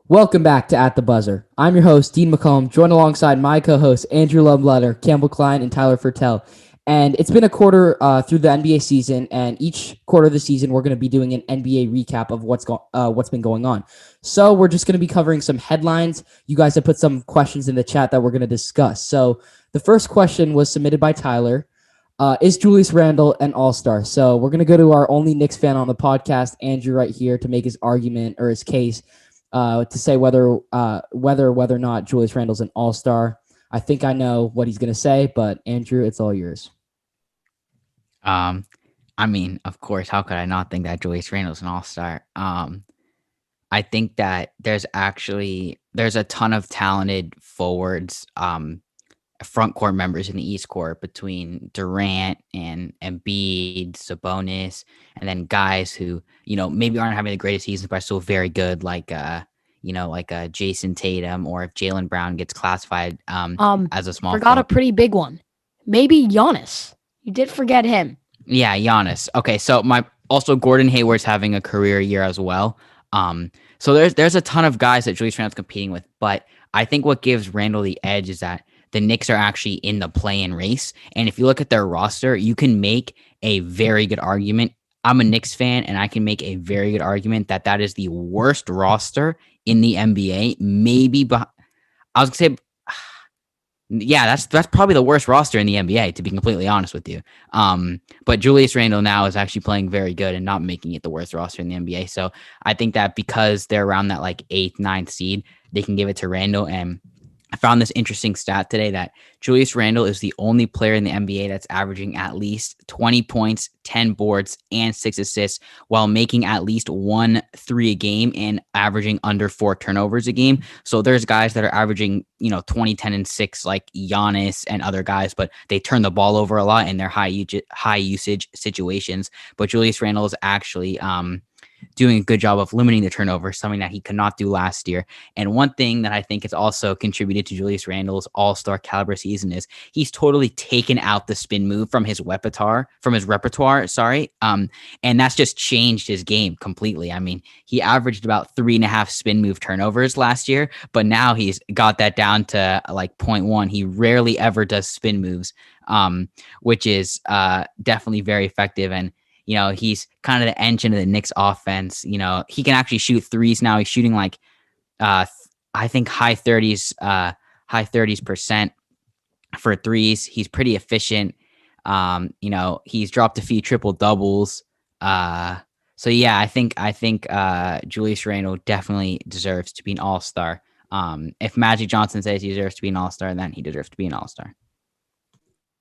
Welcome back to At the Buzzer. I'm your host, Dean McCollum, joined alongside my co-hosts, Andrew Loveletter, Campbell Klein, and Tyler Fertel. And it's been a quarter through the NBA season, and each quarter of the season, we're going to be doing an NBA recap of what's been going on. So we're just going to be covering some headlines. You guys have put some questions in the chat that we're going to discuss. So the first question was submitted by Tyler. Is Julius Randle an all-star? So we're going to go to our only Knicks fan on the podcast, Andrew, right here, to make his argument or his case to say whether or not Julius Randle's an all-star. I think I know what he's going to say, but Andrew, it's all yours. I mean, of course, how could I not think that Julius Randle's an all-star? I think that there's a ton of talented forwards, front court members in the East Court between Durant and Embiid, Sabonis, and then guys who, maybe aren't having the greatest seasons, but are still very good, like Jason Tatum, or if Jaylen Brown gets classified as a small forgot forward. a pretty big one. Maybe Giannis. You did forget him. Yeah, Giannis. Okay, so also Gordon Hayward's having a career year as well. So there's a ton of guys that Julius Randle's competing with, but I think what gives Randle the edge is that the Knicks are actually in the play-in race. And if you look at their roster, you can make a very good argument. I'm a Knicks fan, and I can make a very good argument that is the worst roster in the NBA. Maybe, I was going to say, yeah, that's probably the worst roster in the NBA, to be completely honest with you. But Julius Randle now is actually playing very good and not making it the worst roster in the NBA. So I think that because they're around that like 8th, 9th seed, they can give it to Randle. And I found this interesting stat today that Julius Randle is the only player in the NBA that's averaging at least 20 points, 10 boards, and 6 assists while making at least 1 3 a game and averaging under 4 turnovers a game. So there's guys that are averaging, 20, 10, and 6 like Giannis and other guys, but they turn the ball over a lot in their high usage situations. But Julius Randle is actually doing a good job of limiting the turnover, something that he could not do last year. And one thing that I think has also contributed to Julius Randle's all-star caliber season is he's totally taken out the spin move from his repertoire, and that's just changed his game completely. I mean, he averaged about 3.5 spin move turnovers last year, but now he's got that down to like 0.1. He rarely ever does spin moves, which is definitely very effective. And he's kind of the engine of the Knicks offense. He can actually shoot threes now. He's shooting like, I think high 30s% for threes. He's pretty efficient. He's dropped a few triple doubles. So yeah, I think Julius Randle definitely deserves to be an all-star. If Magic Johnson says he deserves to be an all-star, then he deserves to be an all-star.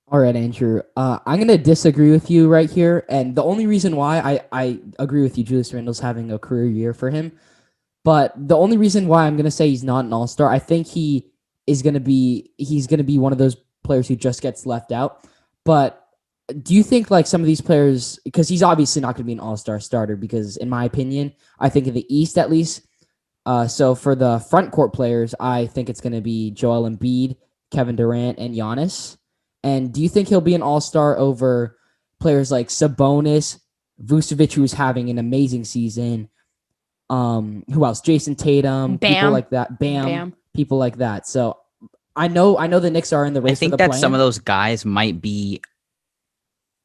All right, Andrew. I'm going to disagree with you right here. And the only reason why I agree with you, Julius Randle's having a career year for him. But the only reason why I'm going to say he's not an all-star, I think he's going to be one of those players who just gets left out. But do you think like some of these players, because he's obviously not going to be an all-star starter, because in my opinion, I think in the East at least, so for the front court players, I think it's going to be Joel Embiid, Kevin Durant, and Giannis. And do you think he'll be an all-star over players like Sabonis, Vucevic, who's having an amazing season? Who else? Jason Tatum, people like that. Bam, people like that. So I know the Knicks are in the race. I think for the that plan. Some of those guys might be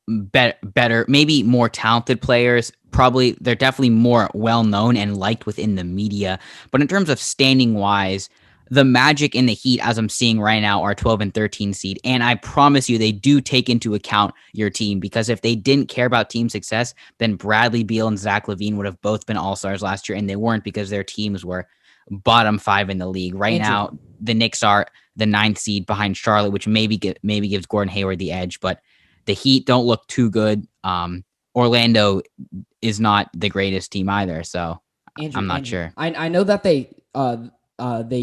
better, maybe more talented players. Probably they're definitely more well-known and liked within the media. But in terms of standing-wise, the Magic and the Heat, as I'm seeing right now, are 12 and 13 seed. And I promise you, they do take into account your team, because if they didn't care about team success, then Bradley Beal and Zach LaVine would have both been all-stars last year, and they weren't, because their teams were bottom 5 in the league. Right now, the Knicks are the 9th seed behind Charlotte, which maybe gives Gordon Hayward the edge, but the Heat don't look too good. Orlando is not the greatest team either, so I'm not sure. I know that they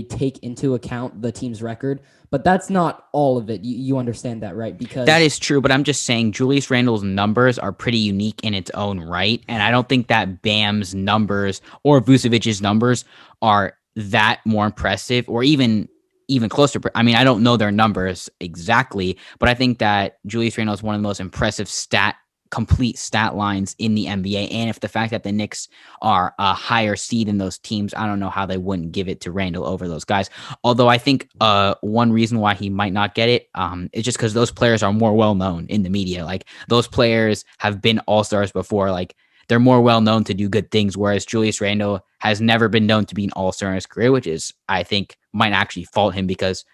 take into account the team's record, but that's not all of it. You understand that, right? Because that is true, but I'm just saying Julius Randle's numbers are pretty unique in its own right, and I don't think that Bam's numbers or Vucevic's numbers are that more impressive, or even closer. I mean, I don't know their numbers exactly, but I think that Julius Randle is one of the most impressive stat complete stat lines in the NBA. And if the fact that the Knicks are a higher seed in those teams, I don't know how they wouldn't give it to Randle over those guys. Although I think one reason why he might not get it is just because those players are more well known in the media. Like those players have been all-stars before. Like they're more well known to do good things, whereas Julius Randle has never been known to be an all-star in his career, which is, I think, might actually fault him because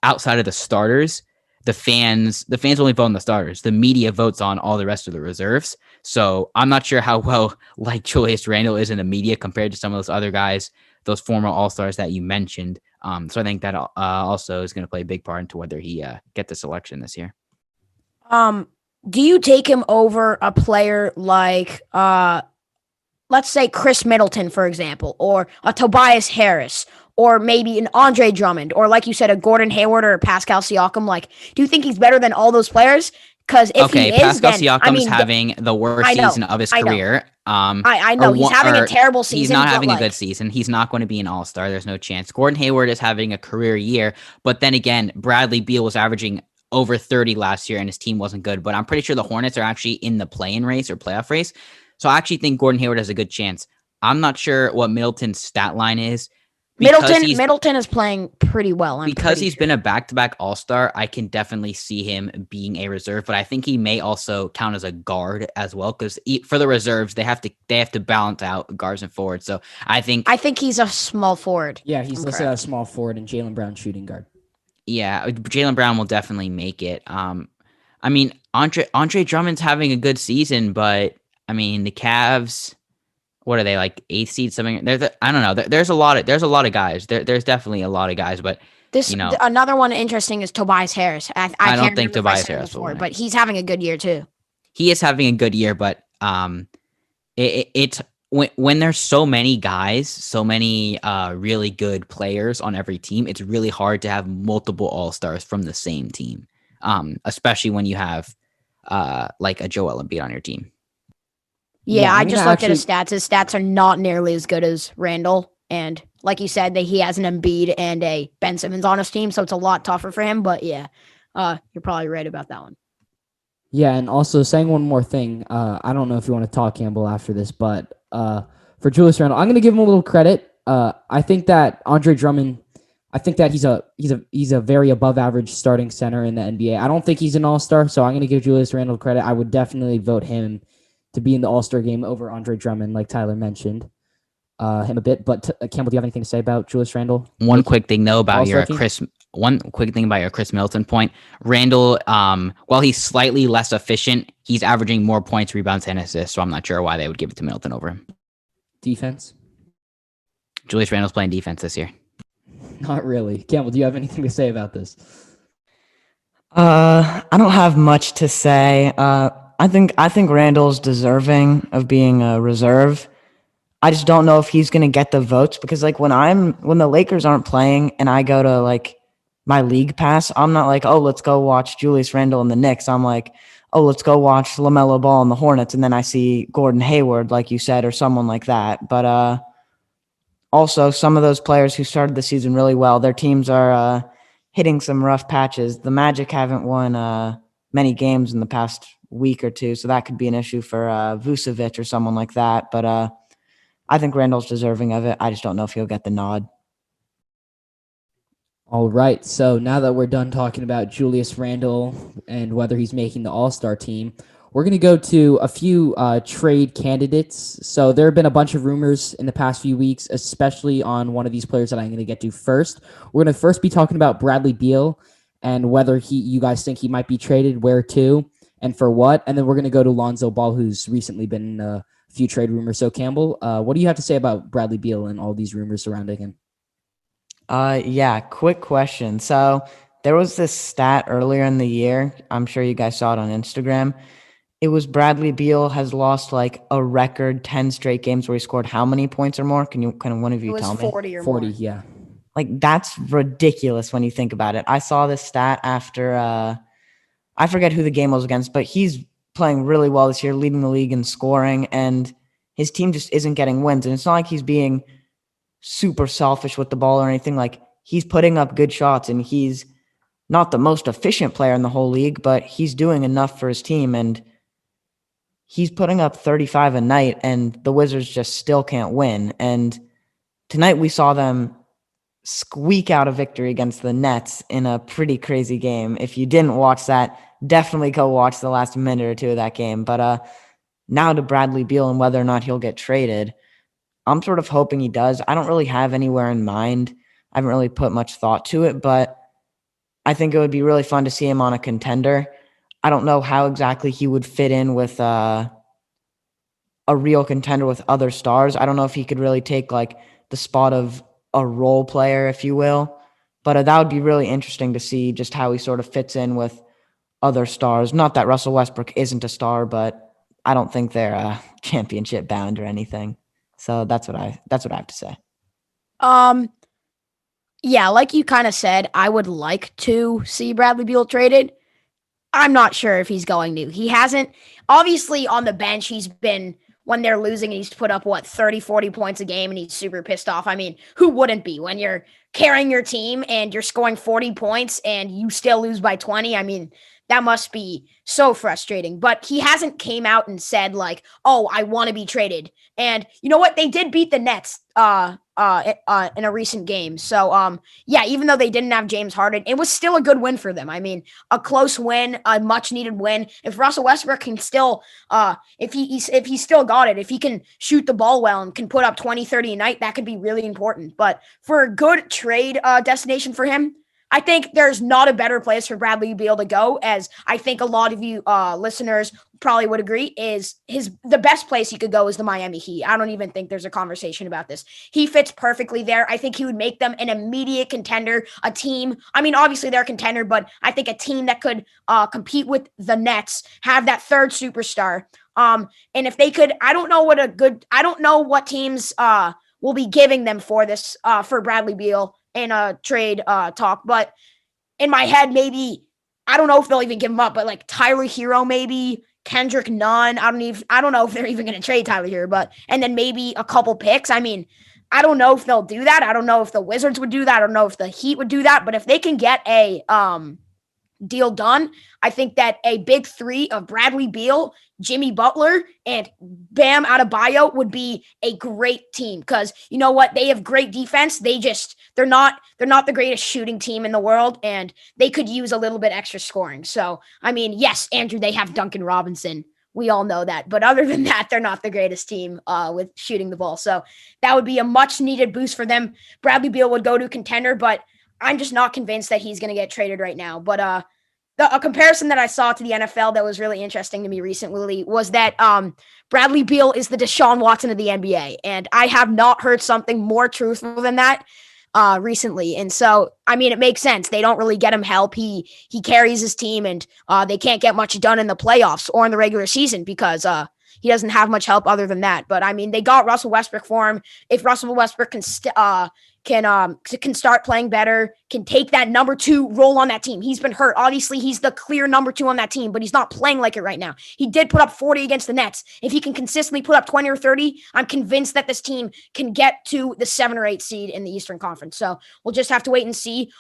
outside of the starters, the fans only vote on the starters. The media votes on all the rest of the reserves. So I'm not sure how well like Julius Randle is in the media compared to some of those other guys, those former all-stars that you mentioned. So I think that also is going to play a big part into whether he get the selection this year. Do you take him over a player like, let's say Chris Middleton, for example, or a Tobias Harris, or maybe an Andre Drummond, or like you said, a Gordon Hayward or a Pascal Siakam? Like, do you think he's better than all those players? Because if he is, Pascal then, Siakam's having the worst season of his career. I know. He's having a terrible season. He's not having a good season. He's not going to be an all-star. There's no chance. Gordon Hayward is having a career year, but then again, Bradley Beal was averaging over 30 last year and his team wasn't good, but I'm pretty sure the Hornets are actually in the play-in race or playoff race. So I actually think Gordon Hayward has a good chance. I'm not sure what Middleton's stat line is. Middleton is playing pretty well. Because he's been a back-to-back all-star, I can definitely see him being a reserve, but I think he may also count as a guard as well, because for the reserves, they have to balance out guards and forwards. So I think he's a small forward. Yeah, he's listed as a small forward and Jaylen Brown shooting guard. Yeah, Jaylen Brown will definitely make it. I mean, Andre Drummond's having a good season, but I mean, the Cavs, what are they, like 8th seed something? I don't know. There's a lot of guys. There's definitely a lot of guys, but another one interesting is Tobias Harris. I don't think Tobias Harris will win, but he's having a good year too. He is having a good year, but it's when there's so many guys, so many really good players on every team, it's really hard to have multiple all-stars from the same team, especially when you have like a Joel Embiid on your team. Yeah, I just looked at his stats. His stats are not nearly as good as Randle. And like you said, he has an Embiid and a Ben Simmons on his team, so it's a lot tougher for him. But yeah, you're probably right about that one. Yeah, and also saying one more thing. I don't know if you want to talk, Campbell, after this, but for Julius Randle, I'm going to give him a little credit. I think that Andre Drummond, I think that he's a very above average starting center in the NBA. I don't think he's an all-star, so I'm going to give Julius Randle credit. I would definitely vote him to be in the all-star game over Andre Drummond, like Tyler mentioned him a bit. But Campbell, do you have anything to say about Julius Randle? One quick thing though about your Chris Middleton point. Randle, while he's slightly less efficient, he's averaging more points, rebounds, and assists. So I'm not sure why they would give it to Middleton over him. Defense? Julius Randle's playing defense this year. Not really. Campbell, do you have anything to say about this? I don't have much to say. I think Randle's deserving of being a reserve. I just don't know if he's going to get the votes because like when the Lakers aren't playing and I go to like my league pass, I'm not like, oh, let's go watch Julius Randle and the Knicks. I'm like, oh, let's go watch LaMelo Ball and the Hornets. And then I see Gordon Hayward, like you said, or someone like that. But also some of those players who started the season really well, their teams are hitting some rough patches. The Magic haven't won many games in the past week or two, so that could be an issue for Vucevic or someone like that. But I think Randle's deserving of it. I just don't know if he'll get the nod. All right, so now that we're done talking about Julius Randle and whether he's making the All-Star team, we're going to go to a few trade candidates. So there have been a bunch of rumors in the past few weeks, especially on one of these players that I'm going to get to first. We're going to first be talking about Bradley Beal and whether you guys think he might be traded, where to, and for what. And then we're going to go to Lonzo Ball, who's recently been in a few trade rumors. So Campbell, what do you have to say about Bradley Beal and all these rumors surrounding him? Yeah, quick question. So there was this stat earlier in the year. I'm sure you guys saw it on Instagram. It was Bradley Beal has lost like a record 10 straight games where he scored how many points or more? Can one of you tell me? 40 or 40, more. yeah. Like that's ridiculous when you think about it. I saw this stat after I forget who the game was against, but he's playing really well this year, leading the league in scoring, and his team just isn't getting wins. And it's not like he's being super selfish with the ball or anything. Like he's putting up good shots, and he's not the most efficient player in the whole league, but he's doing enough for his team. And he's putting up 35 a night, and the Wizards just still can't win. And tonight we saw them squeak out a victory against the Nets in a pretty crazy game. If you didn't watch that, definitely go watch the last minute or two of that game. But now to Bradley Beal and whether or not he'll get traded, I'm sort of hoping he does. I don't really have anywhere in mind. I haven't really put much thought to it, but I think it would be really fun to see him on a contender. I don't know how exactly he would fit in with a real contender with other stars. I don't know if he could really take like the spot of a role player, if you will. But that would be really interesting to see just how he sort of fits in with other stars. Not that Russell Westbrook isn't a star, but I don't think they're championship bound or anything. So that's what I have to say. Yeah, like you kind of said, I would like to see Bradley Beal traded. I'm not sure if he's going to. He hasn't. Obviously, on the bench, he's been, when they're losing, he's put up, 30, 40 points a game, and he's super pissed off. I mean, who wouldn't be when you're carrying your team and you're scoring 40 points and you still lose by 20? I mean, that must be so frustrating. But he hasn't came out and said, like, oh, I want to be traded. And you know what? They did beat the Nets in a recent game. So, yeah, even though they didn't have James Harden, it was still a good win for them. I mean, a close win, a much needed win. If Russell Westbrook can still, if he still got it, if he can shoot the ball well and can put up 20, 30 a night, that could be really important. But for a good trade destination for him, I think there's not a better place for Bradley Beal to go, as I think a lot of you listeners probably would agree, is the best place he could go is the Miami Heat. I don't even think there's a conversation about this. He fits perfectly there. I think he would make them an immediate contender, a team. I mean, obviously they're a contender, but I think a team that could compete with the Nets, have that third superstar. And if they could, I don't know what teams will be giving them for this, for Bradley Beal in a trade talk, but in my head, maybe, I don't know if they'll even give him up, but like Tyler Hero, maybe Kendrick Nunn. I don't know if they're even going to trade Tyler Hero, and then maybe a couple picks. I mean, I don't know if they'll do that. I don't know if the Wizards would do that. I don't know if the Heat would do that, but if they can get a deal done, I think that a big three of Bradley Beal, Jimmy Butler, and Bam Adebayo would be a great team, because you know what? They have great defense. They're not the greatest shooting team in the world, and they could use a little bit extra scoring. So, I mean, yes, Andrew, they have Duncan Robinson. We all know that. But other than that, they're not the greatest team with shooting the ball. So that would be a much needed boost for them. Bradley Beal would go to contender, but I'm just not convinced that he's going to get traded right now. But a comparison that I saw to the NFL that was really interesting to me recently was that Bradley Beal is the Deshaun Watson of the NBA. And I have not heard something more truthful than that recently. And so, I mean, it makes sense. They don't really get him help. He carries his team, and they can't get much done in the playoffs or in the regular season because he doesn't have much help other than that. But I mean, they got Russell Westbrook for him. If Russell Westbrook can start playing better, can take that number 2 role on that team. He's been hurt. Obviously, he's the clear number 2 on that team, but he's not playing like it right now. He did put up 40 against the Nets. If he can consistently put up 20 or 30, I'm convinced that this team can get to the 7 or 8 seed in the Eastern Conference. So we'll just have to wait and see.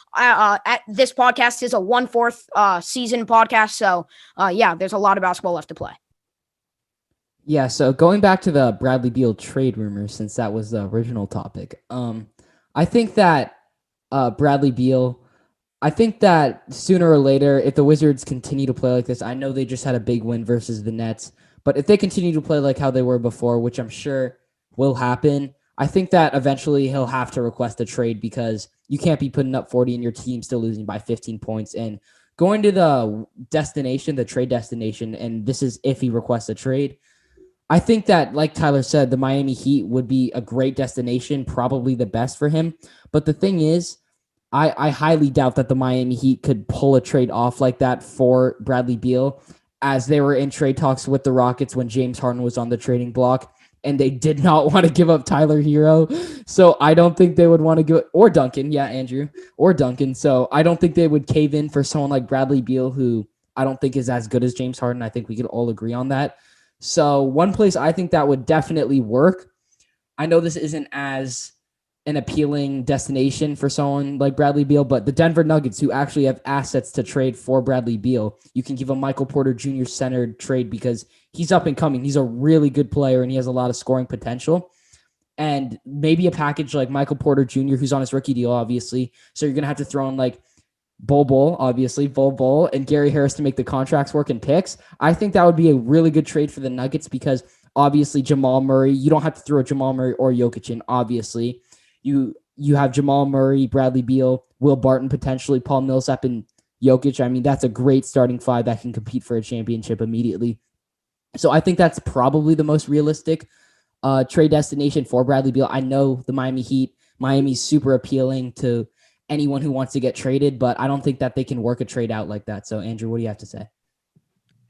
This podcast is a 1/4 season podcast. So yeah, there's a lot of basketball left to play. Yeah, so going back to the Bradley Beal trade rumors, since that was the original topic, I think that Bradley Beal, I think that sooner or later, if the Wizards continue to play like this, I know they just had a big win versus the Nets, but if they continue to play like how they were before, which I'm sure will happen, I think that eventually he'll have to request a trade, because you can't be putting up 40 and your team still losing by 15 points and going to the trade destination, and this is if he requests a trade. I think that, like Tyler said, the Miami Heat would be a great destination, probably the best for him. But the thing is, I highly doubt that the Miami Heat could pull a trade off like that for Bradley Beal, as they were in trade talks with the Rockets when James Harden was on the trading block, and they did not want to give up Tyler Hero. So I don't think they would want to go, or Duncan. Yeah, Andrew, or Duncan. So I don't think they would cave in for someone like Bradley Beal, who I don't think is as good as James Harden. I think we could all agree on that. So one place I think that would definitely work, I know this isn't as an appealing destination for someone like Bradley Beal, but the Denver Nuggets, who actually have assets to trade for Bradley Beal, you can give a Michael Porter Jr. centered trade because he's up and coming. He's a really good player and he has a lot of scoring potential. And maybe a package like Michael Porter Jr., who's on his rookie deal, obviously. So you're going to have to throw in like Bol, obviously, Bol, and Gary Harris to make the contracts work and picks. I think that would be a really good trade for the Nuggets because obviously Jamal Murray, you don't have to throw Jamal Murray or Jokic in, obviously. You have Jamal Murray, Bradley Beal, Will Barton, potentially Paul Millsap, and Jokic. I mean, that's a great starting five that can compete for a championship immediately. So I think that's probably the most realistic trade destination for Bradley Beal. I know the Miami Heat. Miami's super appealing to anyone who wants to get traded, but I don't think that they can work a trade out like that. So, Andrew, what do you have to say?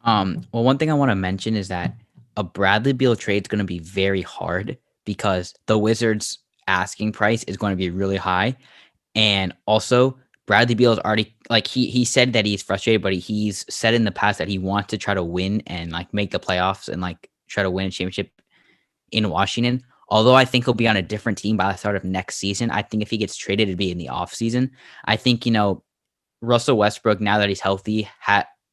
Well, one thing I want to mention is that a Bradley Beal trade is going to be very hard because the Wizards' asking price is going to be really high. And also, Bradley Beal is already like he said that he's frustrated, but he's said in the past that he wants to try to win and like make the playoffs and like try to win a championship in Washington. Although I think he'll be on a different team by the start of next season. I think if he gets traded, it'd be in the offseason. I think, Russell Westbrook, now that he's healthy,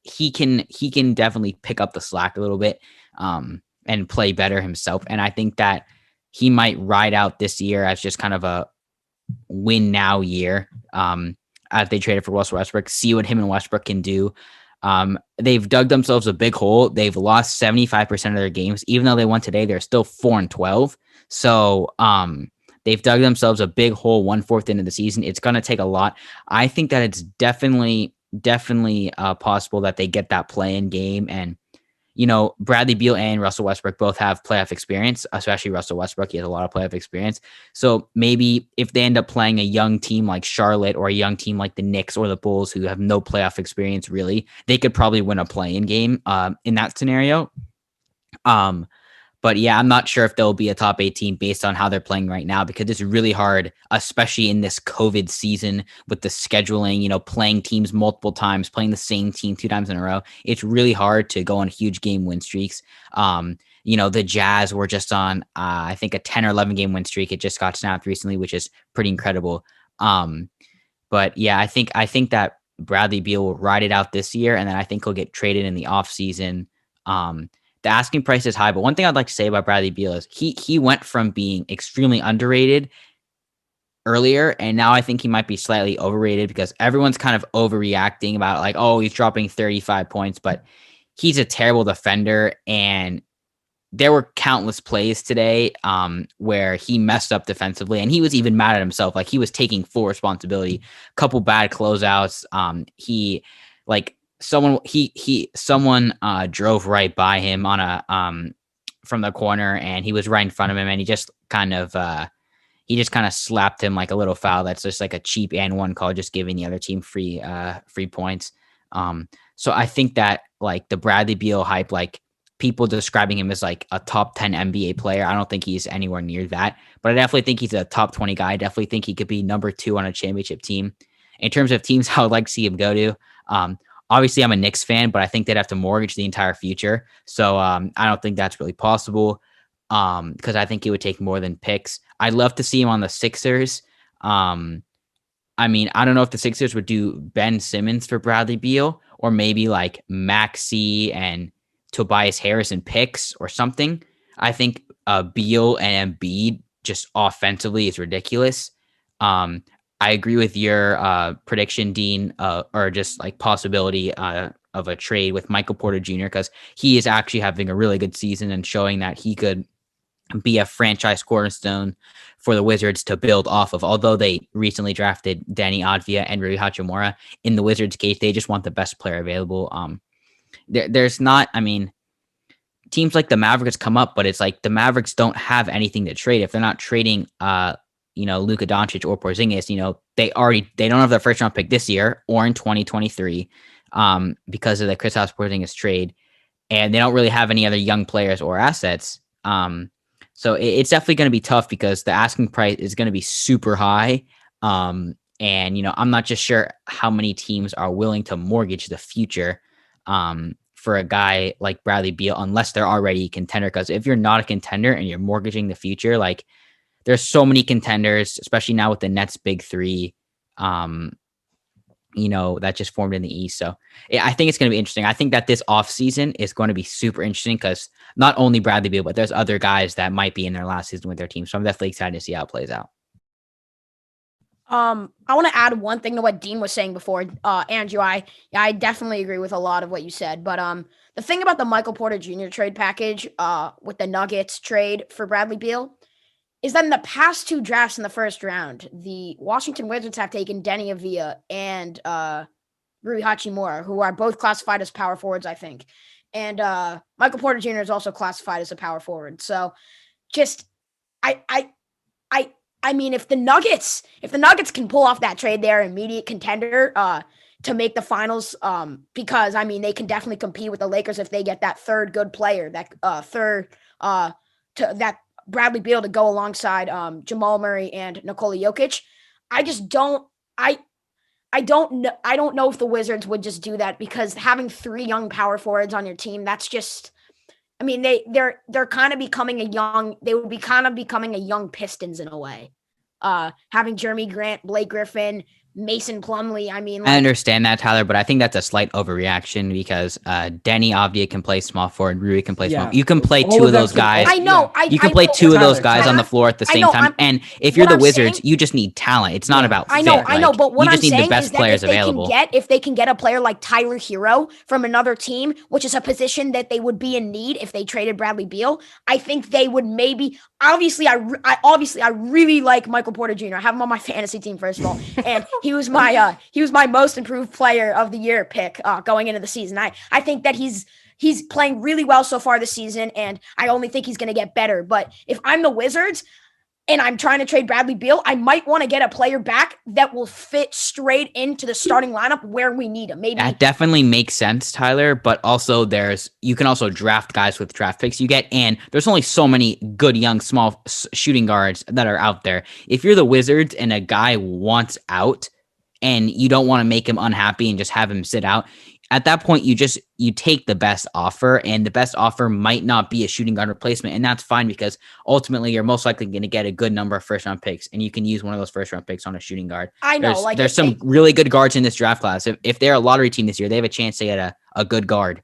he can definitely pick up the slack a little bit and play better himself. And I think that he might ride out this year as just kind of a win now year as they traded for Russell Westbrook, see what him and Westbrook can do. They've dug themselves a big hole. They've lost 75% of their games. Even though they won today, they're still 4-12. So they've dug themselves a big hole 1/4 into the season. It's going to take a lot. I think that it's definitely possible that they get that play-in game. And, Bradley Beal and Russell Westbrook both have playoff experience, especially Russell Westbrook. He has a lot of playoff experience. So maybe if they end up playing a young team like Charlotte or a young team like the Knicks or the Bulls who have no playoff experience, really, they could probably win a play-in game in that scenario. But yeah, I'm not sure if they'll be a top 8 team based on how they're playing right now because it's really hard, especially in this COVID season with the scheduling, playing teams multiple times, playing the same team 2 times in a row. It's really hard to go on huge game win streaks. The Jazz were just on, I think, a 10 or 11 game win streak. It just got snapped recently, which is pretty incredible. But yeah, I think that Bradley Beal will ride it out this year, and then I think he'll get traded in the offseason. The asking price is high, but one thing I'd like to say about Bradley Beal is he went from being extremely underrated earlier, and now I think he might be slightly overrated because everyone's kind of overreacting about like, oh, he's dropping 35 points, but he's a terrible defender, and there were countless plays today where he messed up defensively, and he was even mad at himself. Like he was taking full responsibility. A couple bad closeouts. Someone drove right by him on a from the corner, and he was right in front of him, and he just kind of slapped him like a little foul. That's just like a cheap and one call, just giving the other team free points. So I think that like the Bradley Beal hype, like people describing him as like a top 10 NBA player, I don't think he's anywhere near that, but I definitely think he's a top 20 guy. I definitely think he could be number 2 on a championship team. In terms of teams I would like to see him go to, obviously, I'm a Knicks fan, but I think they'd have to mortgage the entire future. So I don't think that's really possible because I think it would take more than picks. I'd love to see him on the Sixers. I don't know if the Sixers would do Ben Simmons for Bradley Beal or maybe like Maxey and Tobias Harris and picks or something. I think Beal and Embiid just offensively is ridiculous. I agree with your prediction, Dean, or just like possibility of a trade with Michael Porter Jr. because he is actually having a really good season and showing that he could be a franchise cornerstone for the Wizards to build off of. Although they recently drafted Danny Advia and Rui Hachimura, in the Wizards' case, they just want the best player available. There's not, teams like the Mavericks come up, but it's like the Mavericks don't have anything to trade. If they're not trading Luka Doncic or Porzingis, they don't have their first round pick this year or in 2023 because of the Kristaps Porzingis trade, and they don't really have any other young players or assets. So it's definitely going to be tough because the asking price is going to be super high. And I'm not just sure how many teams are willing to mortgage the future for a guy like Bradley Beal unless they're already a contender. Because if you're not a contender and you're mortgaging the future, like there's so many contenders, especially now with the Nets big three, that just formed in the East. So I think it's going to be interesting. I think that this offseason is going to be super interesting because not only Bradley Beal, but there's other guys that might be in their last season with their team. So I'm definitely excited to see how it plays out. I want to add one thing to what Dean was saying before. Andrew, I definitely agree with a lot of what you said. But the thing about the Michael Porter Jr. trade package with the Nuggets trade for Bradley Beal is that in the past 2 drafts in the first round, the Washington Wizards have taken Denny Avila and Rui Hachimura, who are both classified as power forwards, I think. And Michael Porter Jr. is also classified as a power forward. So just I mean, if the Nuggets can pull off that trade, they're an immediate contender to make the finals. Because I mean, they can definitely compete with the Lakers if they get that third good player, that Bradley Beal to go alongside Jamal Murray and Nikola Jokic. I don't know if the Wizards would just do that, because having 3 young power forwards on your team, that's just, I mean, they're kind of becoming becoming a young Pistons in a way. Having Jeremy Grant, Blake Griffin, Mason Plumlee. I mean, I understand that, Tyler, but I think that's a slight overreaction because Denny Avdia can play small forward, Rui can play small. You can play 2 of those guys. I know. You can play 2 of those guys on the floor at the same time. And if you're the Wizards, you just need talent. It's not about fit. I know. But what I'm saying is that if they can get a player like Tyler Hero from another team, which is a position that they would be in need if they traded Bradley Beal, I think they would maybe. Obviously, I really like Michael Porter Jr. I have him on my fantasy team, first of all, and he was my most improved player of the year pick going into the season. I think that he's playing really well so far this season, and I only think he's going to get better. But if I'm the Wizards and I'm trying to trade Bradley Beal, I might want to get a player back that will fit straight into the starting lineup where we need him. Maybe that definitely makes sense, Tyler. But also, you can also draft guys with draft picks you get, and there's only so many good young small shooting guards that are out there. If you're the Wizards and a guy wants out, and you don't want to make him unhappy and just have him sit out, at that point, you take the best offer, and the best offer might not be a shooting guard replacement. And that's fine, because ultimately you're most likely going to get a good number of first round picks, and you can use one of those first round picks on a shooting guard. I know. There's some really good guards in this draft class. If they're a lottery team this year, they have a chance to get a good guard.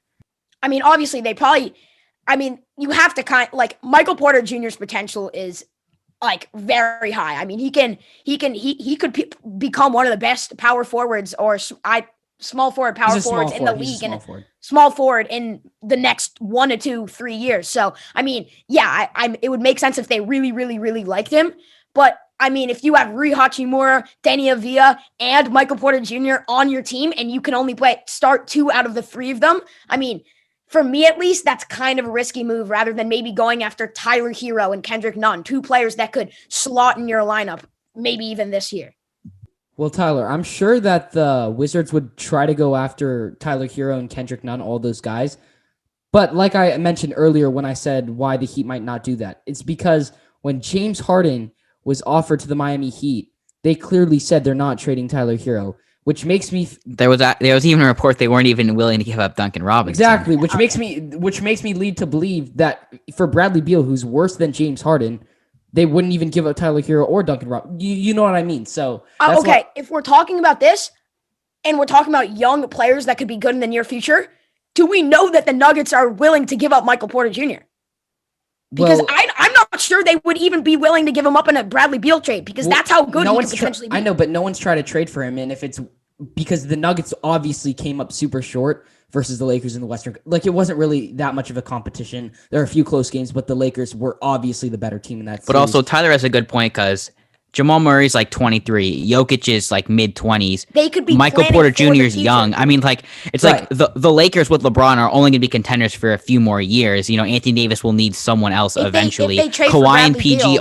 I mean, obviously you have to Michael Porter Jr.'s potential is very high. I mean, he could become one of the best power forwards or small forward power forwards in the league, and small forward in the next 1 to 2, 3 years. So, I mean, yeah, it would make sense if they really, really, really liked him. But I mean, if you have Rui Hachimura, Denny Avila, and Michael Porter Jr. on your team, and you can only start 2 out of the 3 of them, I mean, for me at least, that's kind of a risky move rather than maybe going after Tyler Hero and Kendrick Nunn, 2 players that could slot in your lineup, maybe even this year. Well, Tyler, I'm sure that the Wizards would try to go after Tyler Hero and Kendrick Nunn, all those guys. But like I mentioned earlier when I said why the Heat might not do that, it's because when James Harden was offered to the Miami Heat, they clearly said they're not trading Tyler Hero, which makes me there was even a report they weren't even willing to give up Duncan Robinson. Exactly, which makes me lead to believe that for Bradley Beal, who's worse than James Harden, they wouldn't even give up Tyler Hero or Duncan Robinson. You know what I mean? So okay, if we're talking about this and we're talking about young players that could be good in the near future, do we know that the Nuggets are willing to give up Michael Porter Jr.? Because I'm not sure they would even be willing to give him up in a Bradley Beal trade, because that's how good he could potentially be. I know, but no one's tried to trade for him, and if it's because the Nuggets obviously came up super short versus the Lakers in the Western. It wasn't really that much of a competition. There are a few close games, but the Lakers were obviously the better team in that series. But also, Tyler has a good point, because Jamal Murray's 23. Jokic is mid-20s. They could be Michael Porter Jr. is young. I mean, it's right. The Lakers with LeBron are only going to be contenders for a few more years. Anthony Davis will need someone else eventually. Kawhi and PG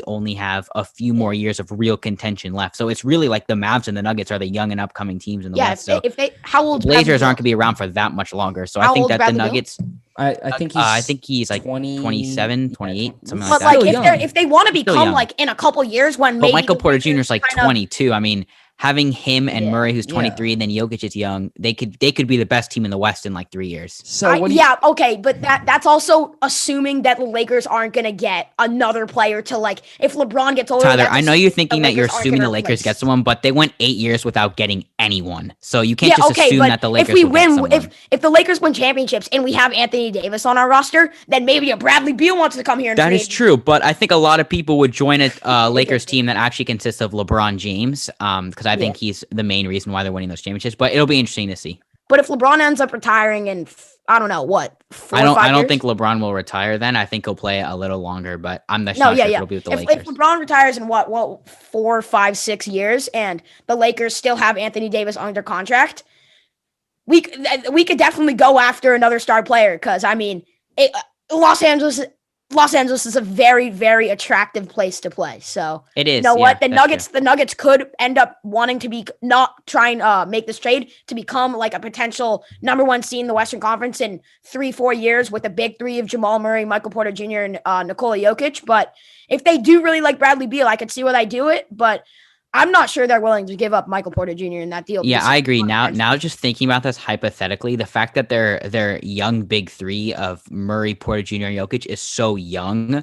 only have a few more years of real contention left. So it's really the Mavs and the Nuggets are the young and upcoming teams in the West. So how old? The Blazers aren't going to be around for that much longer. So I think that the Nuggets. I think he's 27, 28, something like that. But if they want to become in a couple years when maybe Michael Porter Jr. is 22. I mean, having him and Yeah. Murray, who's Yeah. 23, and then Jokic is young, they could be the best team in the West in like 3 years. So what do you, yeah, okay, but that's also assuming that the Lakers aren't gonna get another player to like if LeBron gets older. Tyler, that's I know you're assuming thinking the that you're Lakers aren't assuming gonna the Lakers replace- get someone, but they went 8 years without getting anyone. So you can't Yeah, just okay, assume but that the if Lakers we will get win, someone. if the Lakers win championships and we have Anthony Davis on our roster, then maybe a Bradley Beal wants to come here. And That free is agent. true, but I think a lot of people would join a Lakers team that actually consists of LeBron James, because I think he's the main reason why they're winning those championships. But it'll be interesting to see. But if LeBron ends up retiring in I don't know what 4 I or 5 don't years? think LeBron will retire then. I think he'll play a little longer, but I'm not No, sure yeah, if yeah. it'll be with the If Lakers. LeBron retires in what 4, 5, 6 years, and the Lakers still have Anthony Davis under contract, we could definitely go after another star player because I mean, Los Angeles is a very, very attractive place to play. So It is. you know yeah, what? that's true. The Nuggets could end up wanting to be not trying make this trade to become like a potential number 1 seed in the Western Conference in 3-4 years with the big three of Jamal Murray, Michael Porter Jr., and Nikola Jokic. But if they do really like Bradley Beal, I could see why they do it. But I'm not sure they're willing to give up Michael Porter Jr. in that deal. Yeah, I agree. Now, just thinking about this hypothetically, the fact that their young big three of Murray, Porter Jr., and Jokic is so young,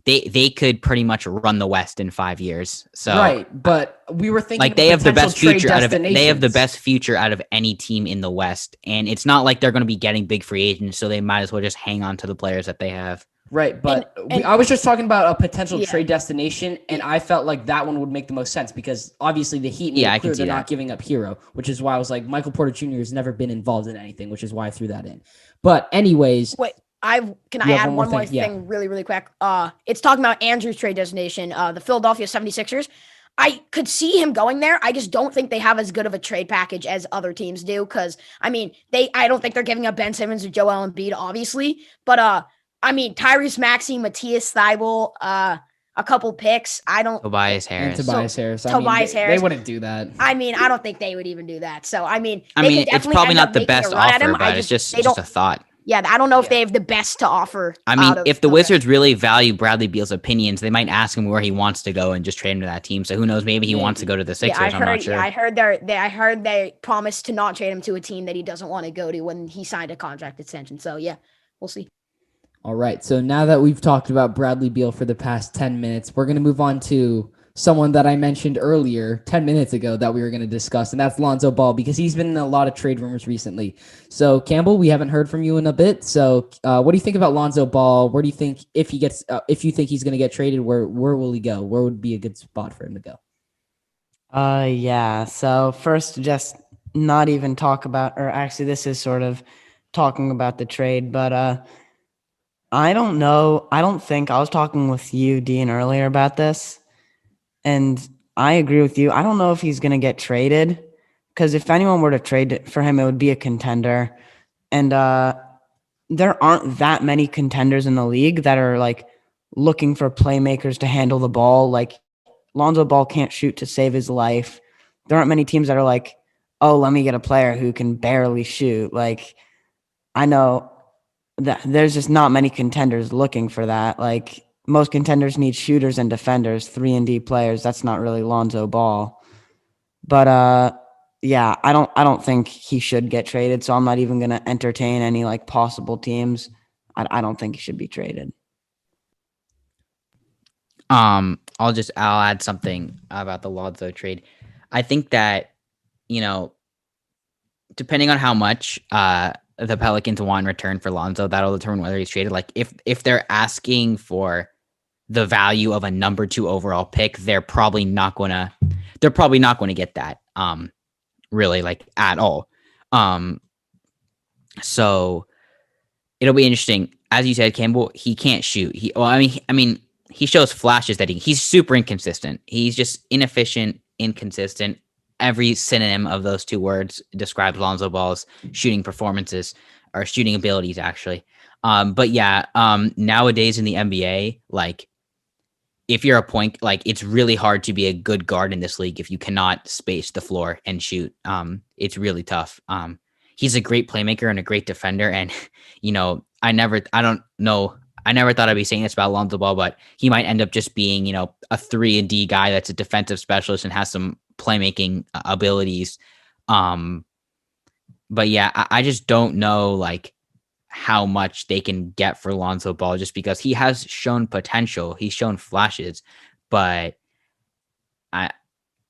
they could pretty much run the West in 5 years. So right, but we were thinking like they have the best potential trade future out of they have the destinations. best future out of any team in the West, and it's not like they're going to be getting big free agents, so they might as well just hang on to the players that they have. Right, but And- I was just talking about a potential Yeah. trade destination, and I felt like that one would make the most sense because obviously the Heat made Yeah, I it can clear see they're that. not giving up Hero, which is why I was like, Michael Porter Jr. has never been involved in anything, which is why I threw that in. But anyways, Wait, can I You have add one more one more thing? Yeah. thing really, really quick? It's talking about Andrew's trade destination, the Philadelphia 76ers. I could see him going there. I just don't think they have as good of a trade package as other teams do. Because I mean, I don't think they're giving up Ben Simmons or Joel Embiid, obviously. But I mean, Tyrese Maxey, Matthias Thybulle, a couple picks. I don't. Tobias and Harris. Tobias Harris. Tobias They Harris. wouldn't do that. I mean, I don't think they would even do that. So I mean, I they mean, could it's definitely probably end not up the making a best run at offer, him. but it's just they a don't. thought. Yeah, I don't know if they have the best to offer. I mean, out of- if the okay. Wizards really value Bradley Beal's opinions, they might ask him where he wants to go and just trade him to that team. So who knows? Maybe he wants to go to the Sixers. Yeah, I'm not sure. I heard they promised to not trade him to a team that he doesn't want to go to when he signed a contract extension. So yeah, we'll see. All right, so now that we've talked about Bradley Beal for the past 10 minutes, we're going to move on to someone that I mentioned earlier 10 minutes ago that we were going to discuss, and that's Lonzo Ball because he's been in a lot of trade rumors recently. So, Campbell, we haven't heard from you in a bit. So, what do you think about Lonzo Ball? Where do you think if you think he's going to get traded, where will he go? Where would be a good spot for him to go? Yeah. So first, just not even talk about, or actually, this is sort of talking about the trade, but I don't know. I don't think I was talking with you, Dean, earlier about this, and I agree with you. I don't know if he's going to get traded because if anyone were to trade for him, it would be a contender, and there aren't that many contenders in the league that are like looking for playmakers to handle the ball. Like Lonzo Ball can't shoot to save his life. There aren't many teams that are like, oh, let me get a player who can barely shoot. Like, I know that there's just not many contenders looking for that. Like, most contenders need shooters and defenders, 3-and-D players. That's not really Lonzo Ball. But yeah, I don't think he should get traded, so I'm not even going to entertain any like possible teams. I don't think he should be traded. I'll add something about the Lonzo trade. I think that, depending on how much the Pelicans want in return for Lonzo, that'll determine whether he's traded. Like if they're asking for the value of a number 2 overall pick, they're probably not going to get that really like at all. So it'll be interesting. As you said, Campbell, he can't shoot. I mean, he shows flashes that he's super inconsistent. He's just inefficient, inconsistent. Every synonym of those two words describes Lonzo Ball's shooting performances or shooting abilities, actually. But yeah, nowadays in the NBA, like if you're a point, like it's really hard to be a good guard in this league if you cannot space the floor and shoot. It's really tough. He's a great playmaker and a great defender. And, I never thought I'd be saying this about Lonzo Ball, but he might end up just being, a 3-and-D guy that's a defensive specialist and has some playmaking abilities. But yeah, I just don't know like how much they can get for Lonzo Ball, just because he has shown potential. He's shown flashes, but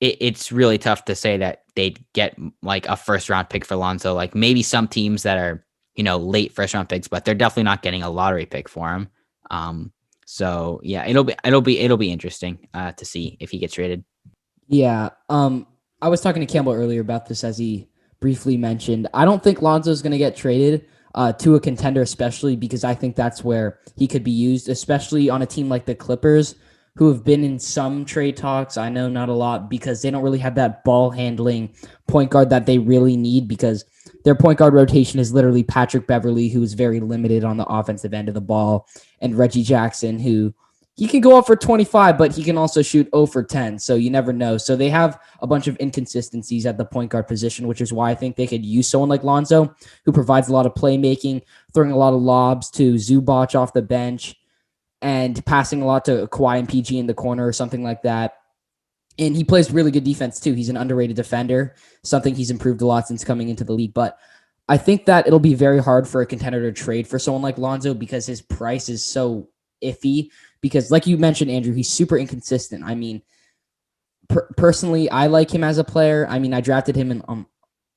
it's really tough to say that they'd get like a first round pick for Lonzo. Like maybe some teams that are, late first round picks, but they're definitely not getting a lottery pick for him. So yeah, it'll be interesting to see if he gets traded. Yeah. I was talking to Campbell earlier about this, as he briefly mentioned. I don't think Lonzo's going to get traded to a contender, especially because I think that's where he could be used, especially on a team like the Clippers, who have been in some trade talks. I know not a lot, because they don't really have that ball handling point guard that they really need, because their point guard rotation is literally Patrick Beverley, who is very limited on the offensive end of the ball, and Reggie Jackson, who he can go up for 25, but he can also shoot 0 for 10. So you never know. So they have a bunch of inconsistencies at the point guard position, which is why I think they could use someone like Lonzo, who provides a lot of playmaking, throwing a lot of lobs to Zubac off the bench, and passing a lot to Kawhi and PG in the corner or something like that. And he plays really good defense too. He's an underrated defender, something he's improved a lot since coming into the league. But I think that it'll be very hard for a contender to trade for someone like Lonzo, because his price is so iffy. Because like you mentioned, Andrew, he's super inconsistent. I mean, personally, I like him as a player. I mean, I drafted him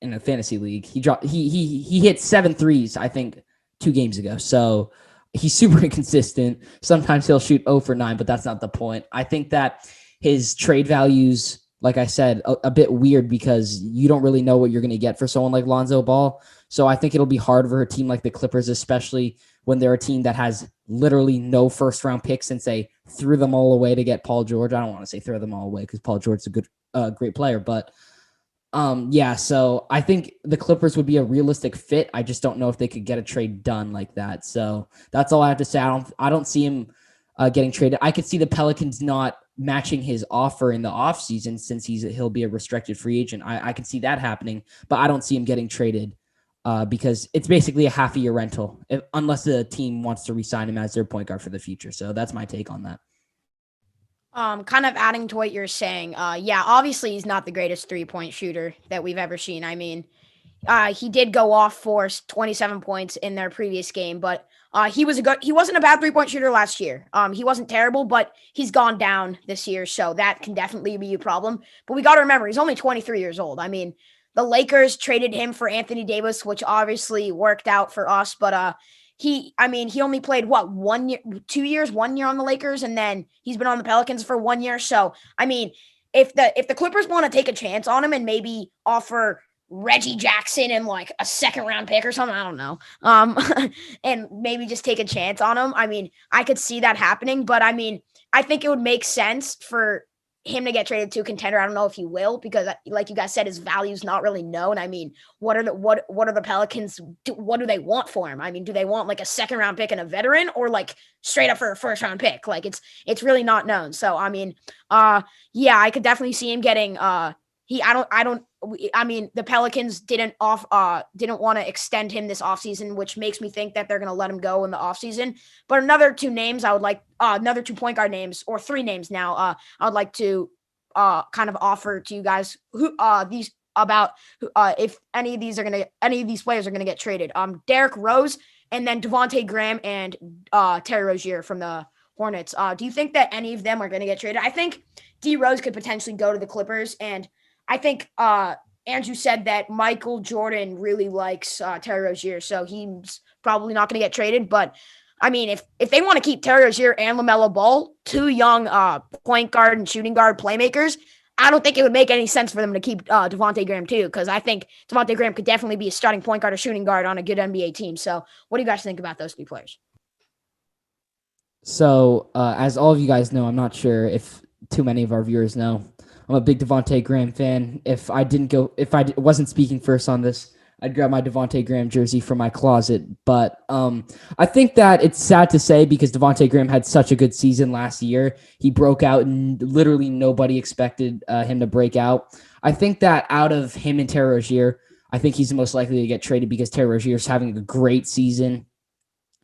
in a fantasy league. He hit 7 threes, I think, 2 games ago. So he's super inconsistent. Sometimes he'll shoot 0 for 9, but that's not the point. I think that his trade value's, like I said, a bit weird, because you don't really know what you're going to get for someone like Lonzo Ball. So I think it'll be hard for a team like the Clippers, especially when they're a team that has literally no first round picks since they threw them all away to get Paul George. I don't want to say throw them all away, because Paul George's a great player, but yeah, so I think the Clippers would be a realistic fit. I just don't know if they could get a trade done like that. So that's all I have to say. I don't see him getting traded. I could see the Pelicans not matching his offer in the offseason, since he'll be a restricted free agent. I can see that happening, but I don't see him getting traded because it's basically a half a year rental, unless the team wants to re-sign him as their point guard for the future. So that's my take on that. Kind of adding to what you're saying. Yeah, obviously he's not the greatest 3-point shooter that we've ever seen. I mean, he did go off for 27 points in their previous game, but he wasn't a bad 3-point shooter last year. He wasn't terrible, but he's gone down this year, so that can definitely be a problem. But we got to remember, he's only 23 years old. I mean, the Lakers traded him for Anthony Davis, which obviously worked out for us, but he only played 1 year, 2 years, 1 year on the Lakers, and then he's been on the Pelicans for 1 year. So, I mean, if the Clippers want to take a chance on him and maybe offer Reggie Jackson and like a 2nd round pick or something, I don't know, and maybe just take a chance on him, I mean, I could see that happening. But I mean, I think it would make sense for him to get traded to a contender. I don't know if he will, because like you guys said, his value is not really known. I mean, what are the Pelicans what do they want for him? I mean, do they want like a 2nd round pick and a veteran, or like straight up for a 1st round pick? Like it's really not known. So I mean, yeah, I could definitely see him getting I mean, the Pelicans didn't want to extend him this offseason, which makes me think that they're going to let him go in the offseason. But another 2 names I would like, another 2 point guard names, or 3 names now, I would like to kind of offer to you guys if any of these players are going to get traded. Derrick Rose, and then Devontae Graham and Terry Rozier from the Hornets. Do you think that any of them are going to get traded? I think D Rose could potentially go to the Clippers, and I think Andrew said that Michael Jordan really likes Terry Rozier, so he's probably not going to get traded. But I mean, if they want to keep Terry Rozier and LaMelo Ball, 2 young point guard and shooting guard playmakers, I don't think it would make any sense for them to keep Devontae Graham too, because I think Devontae Graham could definitely be a starting point guard or shooting guard on a good NBA team. So what do you guys think about those 2 players? So as all of you guys know, I'm not sure if too many of our viewers know, I'm a big Devontae Graham fan. If I wasn't speaking first on this, I'd grab my Devontae Graham jersey from my closet. But I think that it's sad to say, because Devontae Graham had such a good season last year. He broke out, and literally nobody expected him to break out. I think that out of him and Terry Rozier, I think he's the most likely to get traded, because Terry Rozier is having a great season.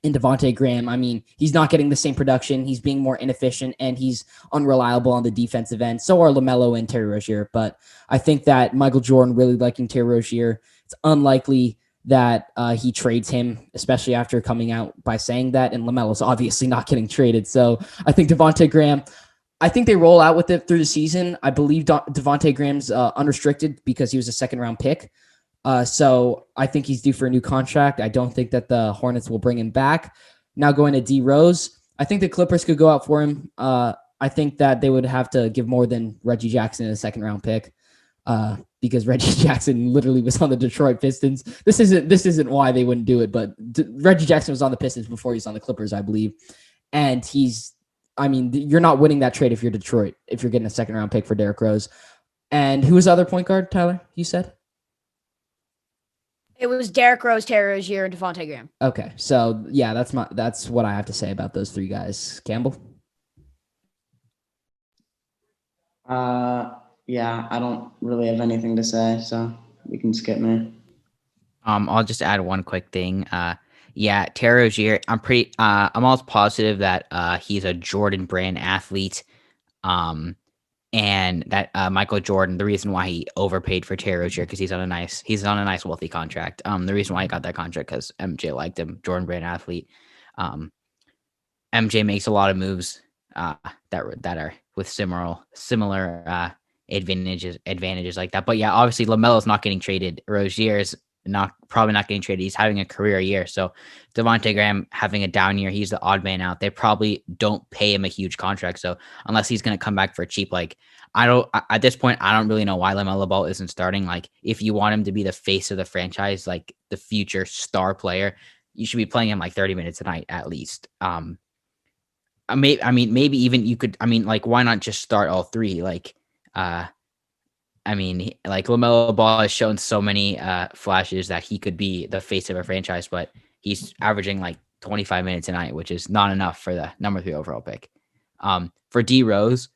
in Devontae Graham. I mean, he's not getting the same production. He's being more inefficient, and he's unreliable on the defensive end. So are LaMelo and Terry Rozier. But I think that Michael Jordan really liking Terry Rozier, it's unlikely that he trades him, especially after coming out by saying that. And LaMelo's obviously not getting traded. So I think Devontae Graham, I think they roll out with it through the season. I believe Devontae Graham's unrestricted because he was a second-round pick. So I think he's due for a new contract. I don't think that the Hornets will bring him back. Now going to D Rose, I think the Clippers could go out for him. I think that they would have to give more than Reggie Jackson a second-round pick because Reggie Jackson literally was on the Detroit Pistons. This isn't why they wouldn't do it, but Reggie Jackson was on the Pistons before he was on the Clippers, I believe. And you're not winning that trade if you're Detroit, if you're getting a second-round pick for Derrick Rose. And who was the other point guard, Tyler, you said? It was Derrick Rose, Terry Rozier, and Devontae Graham. Okay, so yeah, that's what I have to say about those three guys. Campbell? Yeah, I don't really have anything to say, so we can skip me. I'll just add one quick thing. Yeah, Terry Rozier, I'm almost positive that he's a Jordan brand athlete. And that Michael Jordan, the reason why he overpaid for Terry Rozier because he's on a nice wealthy contract. The reason why he got that contract because MJ liked him, Jordan brand athlete. MJ makes a lot of moves that are with similar advantages like that. But yeah, obviously LaMelo's not getting traded. Rozier's probably not getting traded. He's having a career year. So Devontae Graham having a down year, he's the odd man out. They probably don't pay him a huge contract. So unless he's going to come back for cheap, like at this point, I don't really know why LaMelo Ball isn't starting. Like if you want him to be the face of the franchise, like the future star player, you should be playing him like 30 minutes a night at least. Maybe even you could, like why not just start all three? Like LaMelo Ball has shown so many flashes that he could be the face of a franchise, but he's averaging like 25 minutes a night, which is not enough for the number 3 overall pick. For D Rose,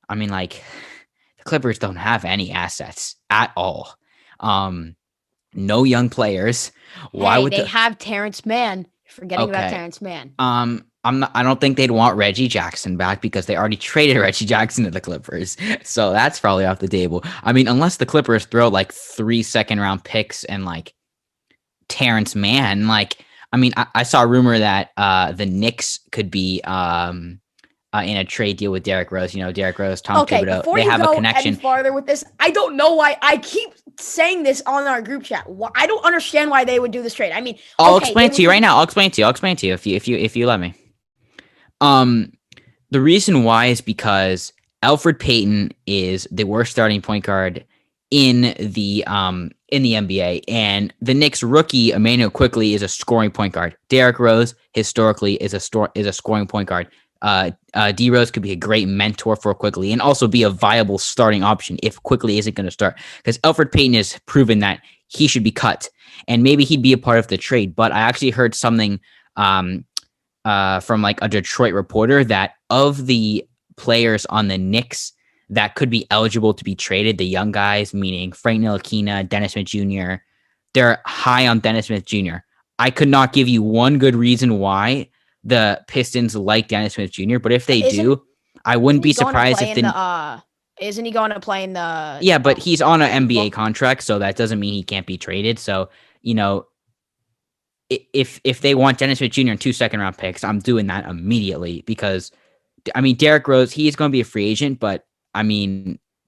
the Clippers don't have any assets at all. No young players. Why would they have Terrence Mann? You're forgetting about Terrence Mann. I don't think they'd want Reggie Jackson back because they already traded Reggie Jackson to the Clippers. So that's probably off the table. Unless the Clippers throw like 3 second-round picks and like Terrence Mann, I saw a rumor that the Knicks could be in a trade deal with Derrick Rose. Derrick Rose, Tom Thibodeau, they have a connection. Any farther with this, I don't know why I keep saying this on our group chat. I don't understand why they would do this trade. I'll explain to you right now. I'll explain to you if you let me. The reason why is because Elfrid Payton is the worst starting point guard in the NBA, and the Knicks rookie Emmanuel Quickley is a scoring point guard. Derrick Rose historically is a scoring point guard. D Rose could be a great mentor for Quickley and also be a viable starting option if Quickley isn't going to start, because Elfrid Payton has proven that he should be cut, and maybe he'd be a part of the trade. But I actually heard something from like a Detroit reporter that of the players on the Knicks that could be eligible to be traded, the young guys, meaning Frank Ntilikina, Dennis Smith Jr., they're high on Dennis Smith Jr. I could not give you one good reason why the Pistons like Dennis Smith Jr., but if they do, I wouldn't be surprised if isn't he going to play in the... Yeah, but he's on an NBA contract, so that doesn't mean he can't be traded. So, if they want Dennis Smith Jr. and 2 second-round picks, I'm doing that immediately because, Derrick Rose, he's going to be a free agent, but,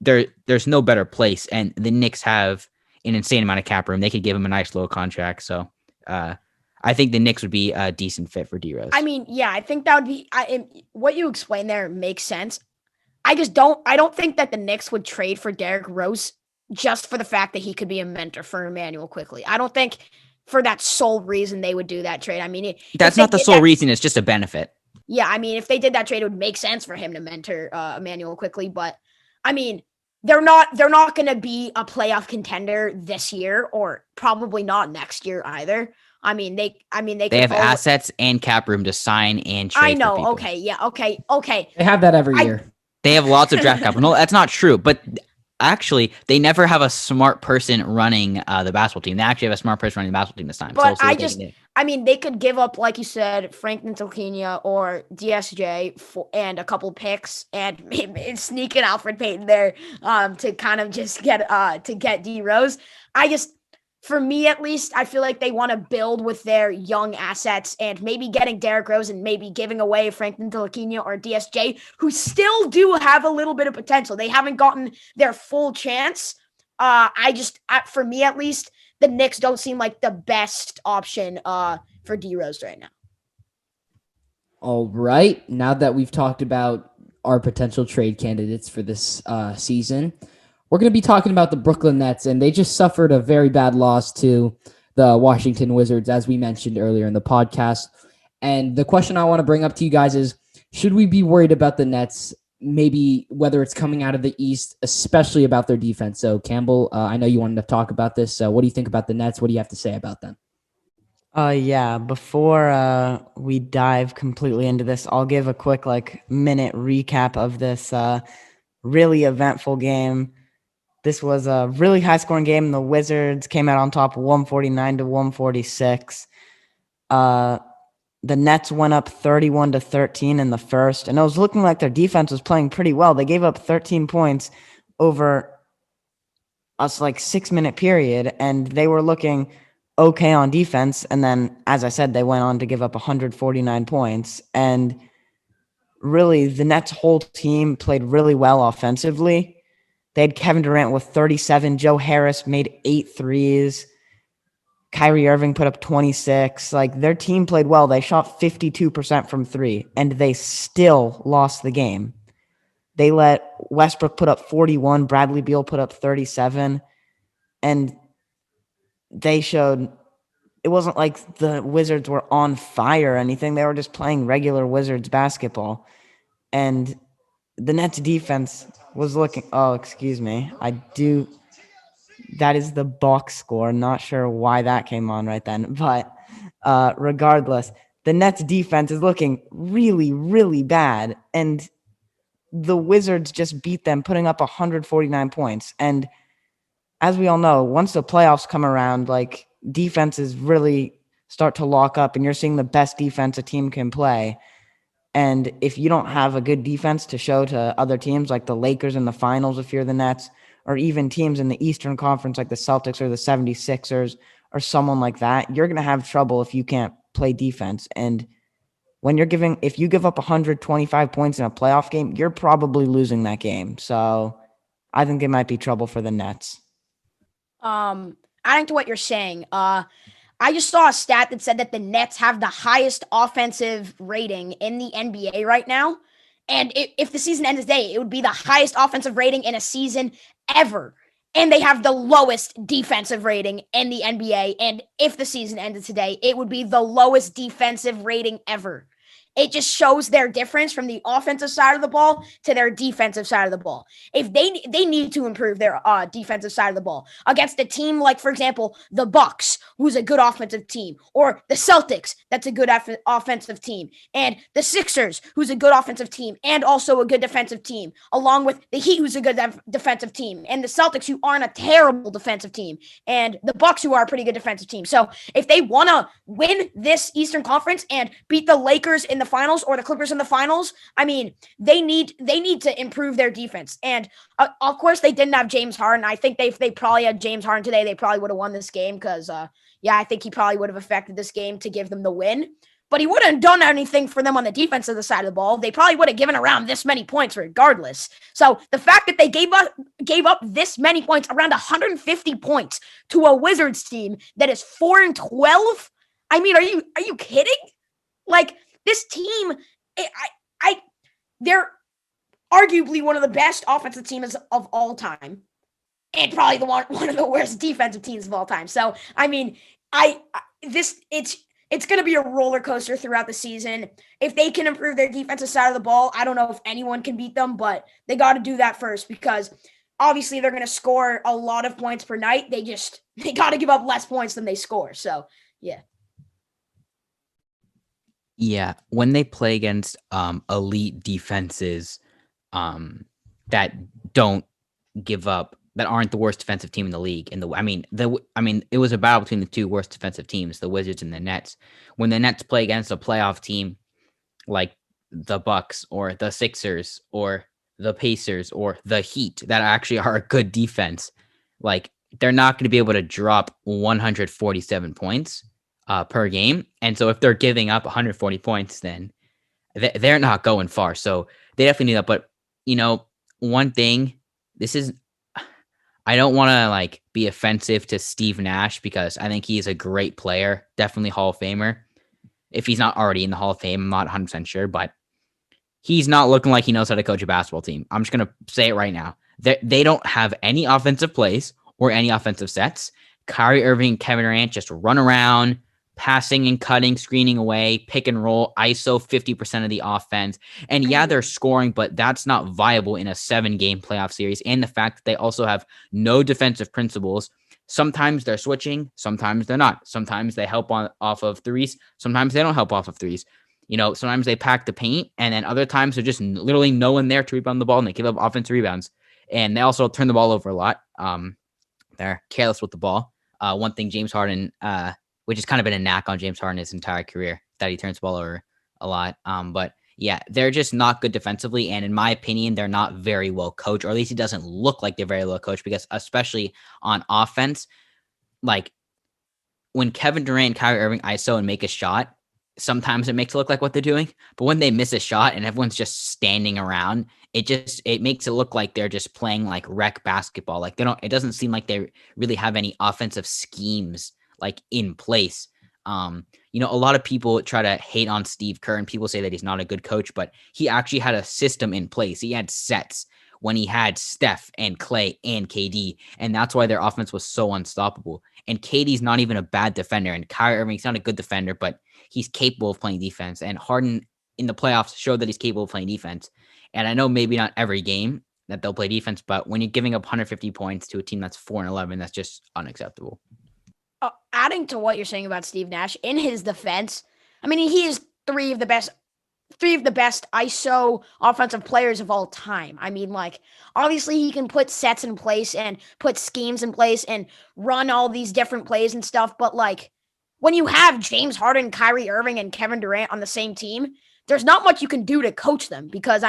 there's no better place, and the Knicks have an insane amount of cap room. They could give him a nice little contract, so I think the Knicks would be a decent fit for D Rose. I think that would be... what you explained there makes sense. I don't think that the Knicks would trade for Derrick Rose just for the fact that he could be a mentor for Emmanuel Quickley. I don't think... for that sole reason they would do that trade. That's not the sole reason. It's just a benefit. Yeah, if they did that trade, it would make sense for him to mentor Emmanuel Quickley. But they're not going to be a playoff contender this year, or probably not next year either. They have assets and cap room to sign and trade. I know. For people. Okay. Yeah. Okay. They have that every year. They have lots of draft capital. No, that's not true. But actually, they never have a smart person running the basketball team. They actually have a smart person running the basketball team this time. So But we'll see what they can do. I mean, they could give up, like you said, Frank Ntilikina or DSJ and a couple picks and sneak in Alfred Payton there to kind of just get D Rose. For me at least, I feel like they want to build with their young assets and maybe getting Derrick Rose and maybe giving away Frank Ntilikina or DSJ, who still do have a little bit of potential. They haven't gotten their full chance. For me at least, the Knicks don't seem like the best option for D Rose right now. All right. Now that we've talked about our potential trade candidates for this season, we're going to be talking about the Brooklyn Nets, and they just suffered a very bad loss to the Washington Wizards, as we mentioned earlier in the podcast. And the question I want to bring up to you guys is, should we be worried about the Nets, maybe whether it's coming out of the East, especially about their defense? So, Campbell, I know you wanted to talk about this. So what do you think about the Nets? What do you have to say about them? Yeah, before we dive completely into this, I'll give a quick minute recap of this really eventful game. This was a really high-scoring game. The Wizards came out on top 149-146. The Nets went up 31-13 in the first, and it was looking like their defense was playing pretty well. They gave up 13 points over a 6-minute period, and they were looking okay on defense. And then, as I said, they went on to give up 149 points. And really, the Nets' whole team played really well offensively. They had Kevin Durant with 37. Joe Harris made 8 threes. Kyrie Irving put up 26. Their team played well. They shot 52% from 3, and they still lost the game. They let Westbrook put up 41. Bradley Beal put up 37. And they showed it wasn't like the Wizards were on fire or anything. They were just playing regular Wizards basketball. And the Nets defense was looking, excuse me. That is the box score. Not sure why that came on right then. But regardless, the Nets defense is looking really, really bad. And the Wizards just beat them, putting up 149 points. And as we all know, once the playoffs come around, defenses really start to lock up, and you're seeing the best defense a team can play. And if you don't have a good defense to show to other teams like the Lakers in the finals, if you're the Nets, or even teams in the Eastern Conference like the Celtics or the 76ers or someone like that, you're going to have trouble if you can't play defense. And if you give up 125 points in a playoff game, you're probably losing that game. So I think it might be trouble for the Nets. Adding to what you're saying, I just saw a stat that said that the Nets have the highest offensive rating in the NBA right now. And if the season ends today, it would be the highest offensive rating in a season ever. And they have the lowest defensive rating in the NBA. And if the season ended today, it would be the lowest defensive rating ever. It just shows their difference from the offensive side of the ball to their defensive side of the ball. If they need to improve their defensive side of the ball against a team like, for example, the Bucks, who's a good offensive team, or the Celtics, that's a good offensive team, and the Sixers, who's a good offensive team and also a good defensive team, along with the Heat, who's a good defensive team, and the Celtics, who aren't a terrible defensive team, and the Bucks, who are a pretty good defensive team. So if they want to win this Eastern Conference and beat the Lakers in the finals or the Clippers in the finals, I mean, they need to improve their defense. And of course, they didn't have James Harden. I think if they probably had James Harden today, they probably would have won this game because, I think he probably would have affected this game to give them the win. But he wouldn't have done anything for them on the defensive side of the ball. They probably would have given around this many points regardless. So the fact that they gave up this many points, around 150 points, to a Wizards team that is 4-12, I mean, are you kidding? This team, they're arguably one of the best offensive teams of all time, and probably one of the worst defensive teams of all time. So, I mean, it's going to be a roller coaster throughout the season. If they can improve their defensive side of the ball, I don't know if anyone can beat them, but they got to do that first because obviously they're going to score a lot of points per night. They got to give up less points than they score. So, yeah. Yeah, when they play against elite defenses that don't give up, that aren't the worst defensive team in the league. It was a battle between the two worst defensive teams, the Wizards and the Nets. When the Nets play against a playoff team like the Bucks or the Sixers or the Pacers or the Heat that actually are a good defense, like they're not going to be able to drop 147 points per game. And so if they're giving up 140 points, then they're not going far. So they definitely need that. But, one thing, I don't want to like be offensive to Steve Nash because I think he's a great player, definitely Hall of Famer. If he's not already in the Hall of Fame, I'm not 100% sure, but he's not looking like he knows how to coach a basketball team. I'm just going to say it right now. They don't have any offensive plays or any offensive sets. Kyrie Irving and Kevin Durant just run around, passing and cutting, screening away, pick and roll, ISO 50% of the offense. And yeah, they're scoring, but that's not viable in a 7-game playoff series. And the fact that they also have no defensive principles. Sometimes they're switching, sometimes they're not. Sometimes they help off of threes, sometimes they don't help off of threes. Sometimes they pack the paint, and then other times there's just literally no one there to rebound the ball, and they give up offensive rebounds. And they also turn the ball over a lot. They're careless with the ball. One thing James Harden, which has kind of been a knack on James Harden his entire career, that he turns the ball over a lot. But yeah, they're just not good defensively. And in my opinion, they're not very well coached, or at least it doesn't look like they're very well coached, because especially on offense, like when Kevin Durant and Kyrie Irving ISO and make a shot, sometimes it makes it look like what they're doing. But when they miss a shot and everyone's just standing around, it makes it look like they're just playing like rec basketball. Like it doesn't seem like they really have any offensive schemes like in place. A lot of people try to hate on Steve Kerr and people say that he's not a good coach, but he actually had a system in place. He had sets when he had Steph and Clay and KD, and that's why their offense was so unstoppable. And KD's not even a bad defender, and Kyrie Irving's not a good defender, but he's capable of playing defense. And Harden in the playoffs showed that he's capable of playing defense. And I know maybe not every game that they'll play defense, but when you're giving up 150 points to a team that's 4-11, that's just unacceptable. Adding to what you're saying about Steve Nash, in his defense, he is three of the best ISO offensive players of all time. Obviously he can put sets in place and put schemes in place and run all these different plays and stuff. But when you have James Harden, Kyrie Irving, and Kevin Durant on the same team, there's not much you can do to coach them, because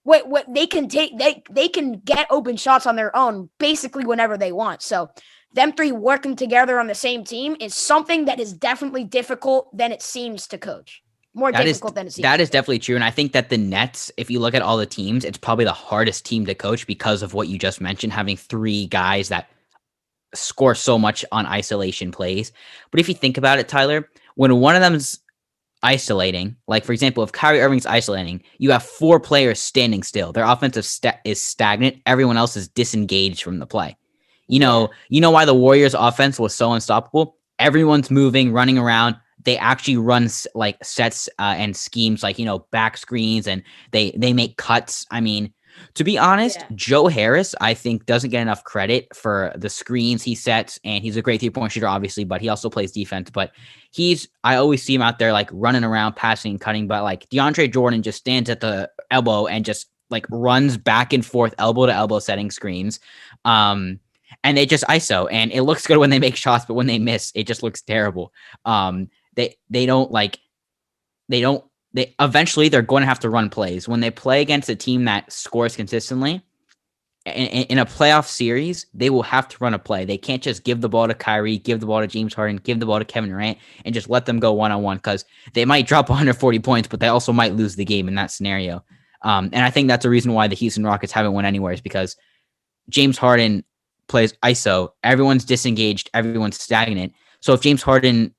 what they can they can get open shots on their own basically whenever they want. So them three working together on the same team is something that is definitely difficult than it seems to coach. More difficult than it seems. That is definitely true. And I think that the Nets, if you look at all the teams, it's probably the hardest team to coach because of what you just mentioned, having 3 guys that score so much on isolation plays. But if you think about it, Tyler, when one of them's isolating, like for example, if Kyrie Irving's isolating, you have 4 players standing still. Their offensive is stagnant. Everyone else is disengaged from the play. You know why the Warriors offense was so unstoppable? Everyone's moving, running around. They actually run like sets and schemes, like, back screens, and they make cuts. To be honest, Joe Harris, I think, doesn't get enough credit for the screens he sets, and he's a great 3-point shooter, obviously, but he also plays defense. But I always see him out there like running around, passing and cutting, but like DeAndre Jordan just stands at the elbow and just like runs back and forth, elbow to elbow, setting screens. And they just ISO, and it looks good when they make shots, but when they miss, it just looks terrible. They eventually they're going to have to run plays when they play against a team that scores consistently. In a playoff series, they will have to run a play. They can't just give the ball to Kyrie, give the ball to James Harden, give the ball to Kevin Durant, and just let them go one-on-one, because they might drop 140 points, but they also might lose the game in that scenario. And I think that's a reason why the Houston Rockets haven't won anywhere, is because James Harden plays ISO, everyone's disengaged, everyone's stagnant. So if James Harden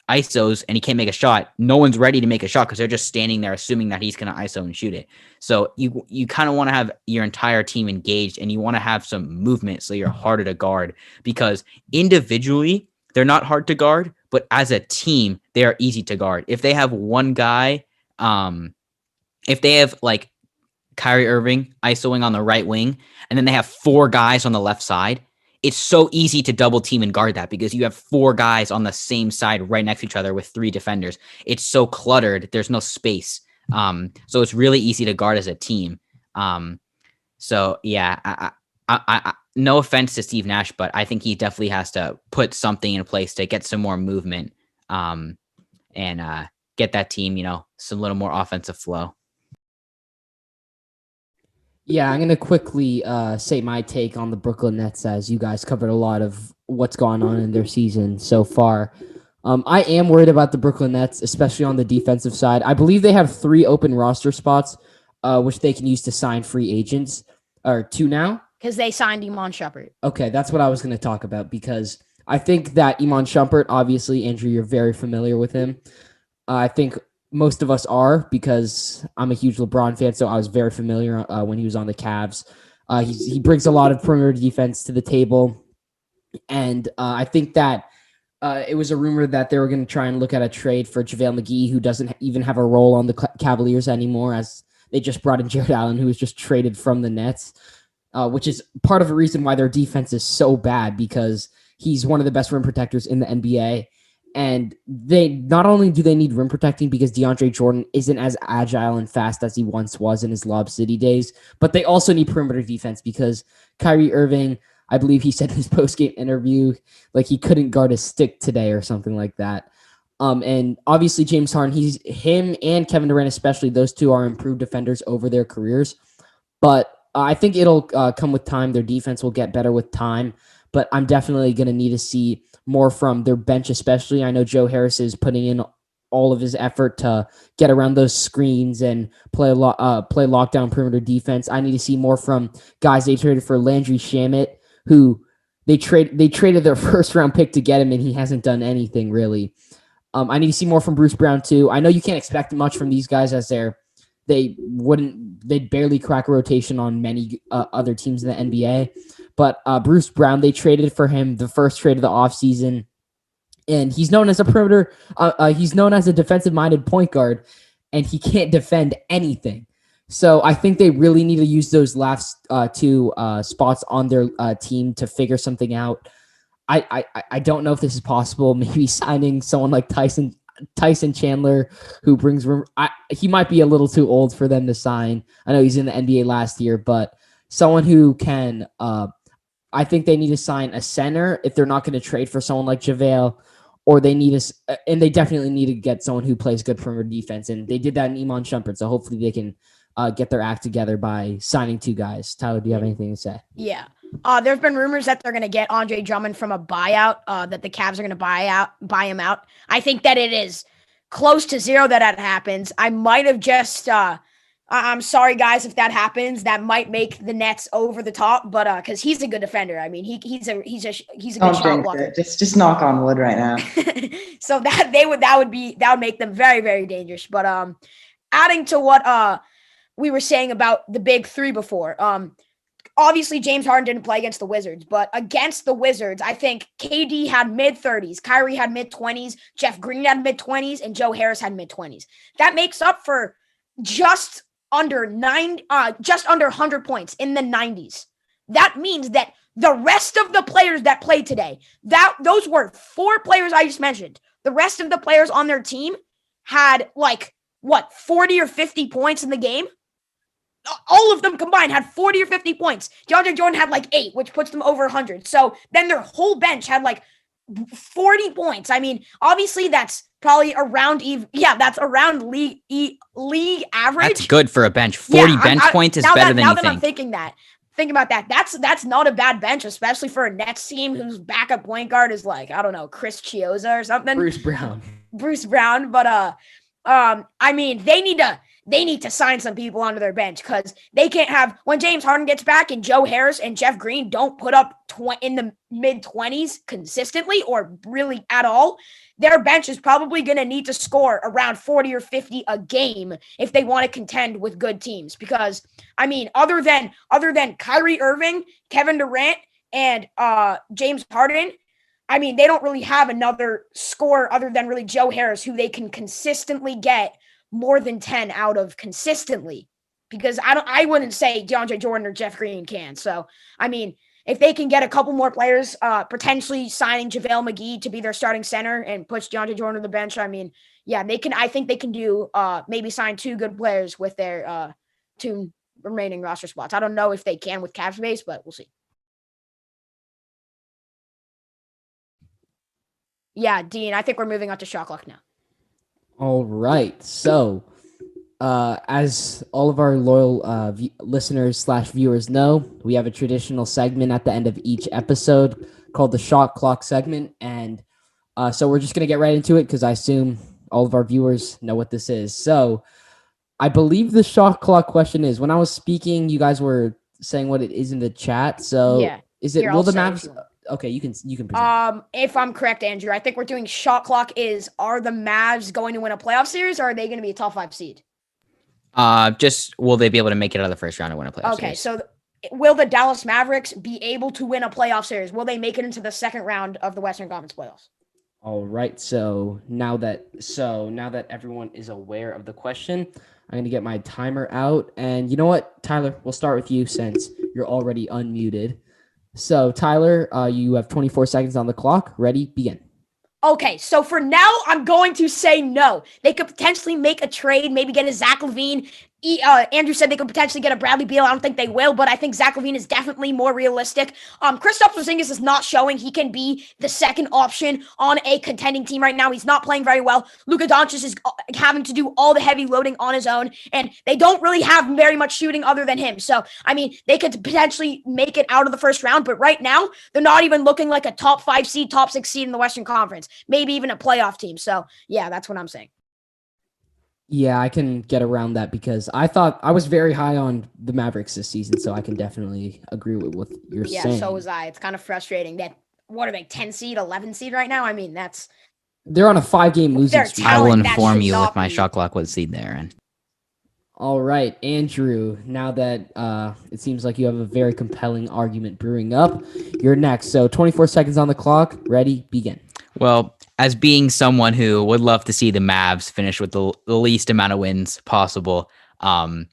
ISOs and he can't make a shot, no one's ready to make a shot because they're just standing there assuming that he's going to ISO and shoot it. So you kind of want to have your entire team engaged, and you want to have some movement so you're harder to guard, because individually they're not hard to guard, but as a team they are easy to guard. If they have one guy, if they have like Kyrie Irving ISOing on the right wing, and then they have 4 guys on the left side, it's so easy to double team and guard that, because you have 4 guys on the same side right next to each other with 3 defenders. It's so cluttered. There's no space. So it's really easy to guard as a team. So yeah, no offense to Steve Nash, but I think he definitely has to put something in place to get some more movement, and get that team, some little more offensive flow. Yeah, I'm going to quickly say my take on the Brooklyn Nets, as you guys covered a lot of what's gone on in their season so far. I am worried about the Brooklyn Nets, especially on the defensive side. I believe they have 3 open roster spots, which they can use to sign free agents, or 2 now. Because they signed Iman Shumpert. Okay, that's what I was going to talk about, because I think that Iman Shumpert, obviously, Andrew, you're very familiar with him. I think most of us are, because I'm a huge LeBron fan, so I was very familiar when he was on the Cavs. He brings a lot of perimeter defense to the table, and I think that it was a rumor that they were going to try and look at a trade for JaVale McGee, who doesn't even have a role on the Cavaliers anymore, as they just brought in Jared Allen, who was just traded from the Nets, which is part of the reason why their defense is so bad, because he's one of the best rim protectors in the NBA. And they not only do they need rim protecting because DeAndre Jordan isn't as agile and fast as he once was in his Lob City days, but they also need perimeter defense because Kyrie Irving, I believe he said in his post-game interview, like he couldn't guard a stick today or something like that. And obviously James Harden, him and Kevin Durant especially, those two are improved defenders over their careers. But I think it'll come with time. Their defense will get better with time. But I'm definitely going to need to see more from their bench, especially. I know Joe Harris is putting in all of his effort to get around those screens and play lockdown perimeter defense. I need to see more from guys they traded for Landry Shamet, who they traded their first round pick to get him, and he hasn't done anything really. I need to see more from Bruce Brown too. I know you can't expect much from these guys, as they'd barely crack a rotation on many other teams in the NBA. But Bruce Brown, they traded for him the first trade of the offseason. And he's known as a perimeter. He's known as a defensive-minded point guard, and he can't defend anything. So I think they really need to use those last 2 spots on their team to figure something out. I don't know if this is possible. Maybe signing someone like Tyson Chandler, who brings he might be a little too old for them to sign. I know he's in the NBA last year, but someone who can. I think they need to sign a center if they're not going to trade for someone like JaVale, or they definitely need to get someone who plays good perimeter defense, and they did that in Iman Shumpert. So hopefully they can get their act together by signing 2 guys. Tyler, do you have anything to say? Yeah. There's been rumors that they're going to get Andre Drummond from a buyout, that the Cavs are going to buy him out. I think that it is close to 0 that happens. I might have just, I'm sorry guys, if that happens, that might make the Nets over the top, but cause he's a good defender. I mean, he's a good shot blocker. Just knock on wood right now. So that would make them very, very dangerous. But, adding to what, we were saying about the big 3 before, obviously, James Harden didn't play against the Wizards, but against the Wizards, I think KD had mid-30s, Kyrie had mid-20s, Jeff Green had mid-20s, and Joe Harris had mid-20s. That makes up for just under 100 points in the 90s. That means that the rest of the players that played today, those were 4 players I just mentioned. The rest of the players on their team had 40 or 50 points in the game. All of them combined had 40 or 50 points. DeAndre Jordan had 8, which puts them over 100. So then their whole bench had 40 points. I mean, obviously that's probably around that's around league average. That's good for a bench. 40 bench points is better than you think. Now that I'm thinking about that, that's not a bad bench, especially for a Nets team whose backup point guard is I don't know, Chris Chiozza or something. Bruce Brown. But I mean, they need to sign some people onto their bench, because they can't have, when James Harden gets back and Joe Harris and Jeff Green don't put up in the mid-20s consistently or really at all, their bench is probably going to need to score around 40 or 50 a game if they want to contend with good teams. Because, I mean, other than Kyrie Irving, Kevin Durant, and James Harden, I mean, they don't really have another scorer other than really Joe Harris, who they can consistently get more than 10 out of consistently, because I wouldn't say DeAndre Jordan or Jeff Green can. So, I mean, if they can get a couple more players, potentially signing JaVale McGee to be their starting center and push DeAndre Jordan to the bench, I mean, yeah, I think they can do, maybe sign 2 good players with their, to remaining roster spots. I don't know if they can with cap space, but we'll see. Yeah, Dean, I think we're moving on to shot clock now. All right. So, as all of our loyal listeners / viewers know, we have a traditional segment at the end of each episode called the shot clock segment. And so we're just going to get right into it because I assume all of our viewers know what this is. So I believe the shot clock question is, when I was speaking, you guys were saying what it is in the chat. So Yeah. is it, Here, will I'll the say it if Mavs? you want. Okay, you can present. If I'm correct, Andrew, I think we're doing shot clock is, are the Mavs going to win a playoff series, or are they going to be a top 5 seed? Just will they be able to make it out of the first round and win a playoff Okay, series? so will the Dallas Mavericks be able to win a playoff series? Will they make it into the second round of the Western Conference playoffs? All right. So now that everyone is aware of the question, I'm going to get my timer out. And you know what, Tyler, we'll start with you since you're already unmuted. So Tyler, you have 24 seconds on the clock. Ready? Begin. Okay, so for now, I'm going to say no. They could potentially make a trade, maybe get a Zach LaVine. Andrew said they could potentially get a Bradley Beal. I don't think they will, but I think Zach LaVine is definitely more realistic. Kristaps Porzingis is not showing he can be the second option on a contending team right now. He's not playing very well. Luka Doncic is having to do all the heavy loading on his own, and they don't really have very much shooting other than him. So, I mean, they could potentially make it out of the first round, but right now, they're not even looking like a top 5 seed, top 6 seed in the Western Conference. Maybe even a playoff team. So, yeah, that's what I'm saying. Yeah, I can get around that because I thought I was very high on the Mavericks this season, so I can definitely agree with what you're saying. Yeah, so was I. It's kind of frustrating that, what are they, 10 seed, 11 seed right now? I mean, they're on a 5-game losing streak. I will talent, that inform should you not with my be- shot clock what seed they're in. All right, Andrew, now that it seems like you have a very compelling argument brewing up, you're next. So 24 seconds on the clock. Ready? Begin. Well, as being someone who would love to see the Mavs finish with the least amount of wins possible, I'm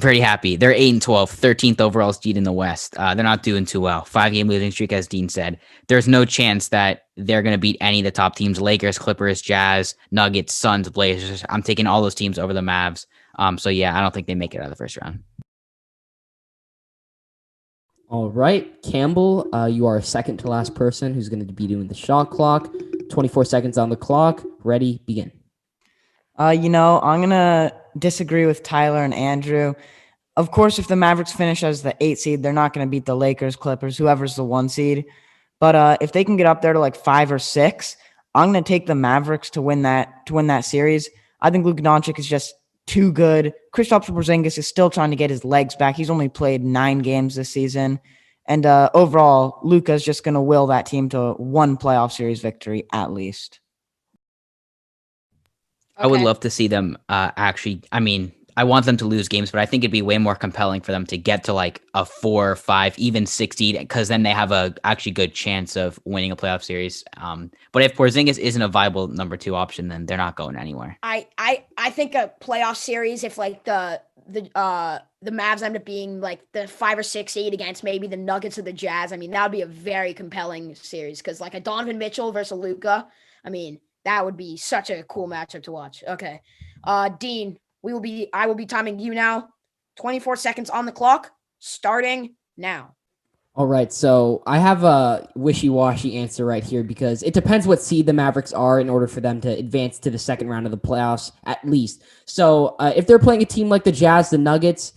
pretty happy. They're 8-12, 13th overall seed in the West. They're not doing too well. 5-game losing streak, as Dean said. There's no chance that they're going to beat any of the top teams: Lakers, Clippers, Jazz, Nuggets, Suns, Blazers. I'm taking all those teams over the Mavs. I don't think they make it out of the first round. All right, Campbell, you are second to last person who's going to be doing the shot clock. 24 seconds on the clock. Ready? Begin. I'm going to disagree with Tyler and Andrew. Of course, if the Mavericks finish as the 8 seed, they're not going to beat the Lakers, Clippers, whoever's the 1 seed. But if they can get up there to like 5 or 6, I'm going to take the Mavericks to win that series. I think Luka Doncic is just too good. Kristaps Porzingis is still trying to get his legs back. He's only played 9 games this season. And overall, Luka is just going to will that team to one playoff series victory at least. I would love to see them I want them to lose games, but I think it'd be way more compelling for them to get to like a 4 or 5, even 6 seed, because then they have a actually good chance of winning a playoff series. But if Porzingis isn't a viable number 2 option, then they're not going anywhere. I think a playoff series, if like the Mavs end up being like the 5 or 6 seed against maybe the Nuggets or the Jazz, I mean, that would be a very compelling series, because like a Donovan Mitchell versus Luka, I mean, that would be such a cool matchup to watch. Okay. Dean, I will be timing you now. 24 seconds on the clock, starting now. All right, so I have a wishy-washy answer right here because it depends what seed the Mavericks are in order for them to advance to the second round of the playoffs, at least. So if they're playing a team like the Jazz, the Nuggets,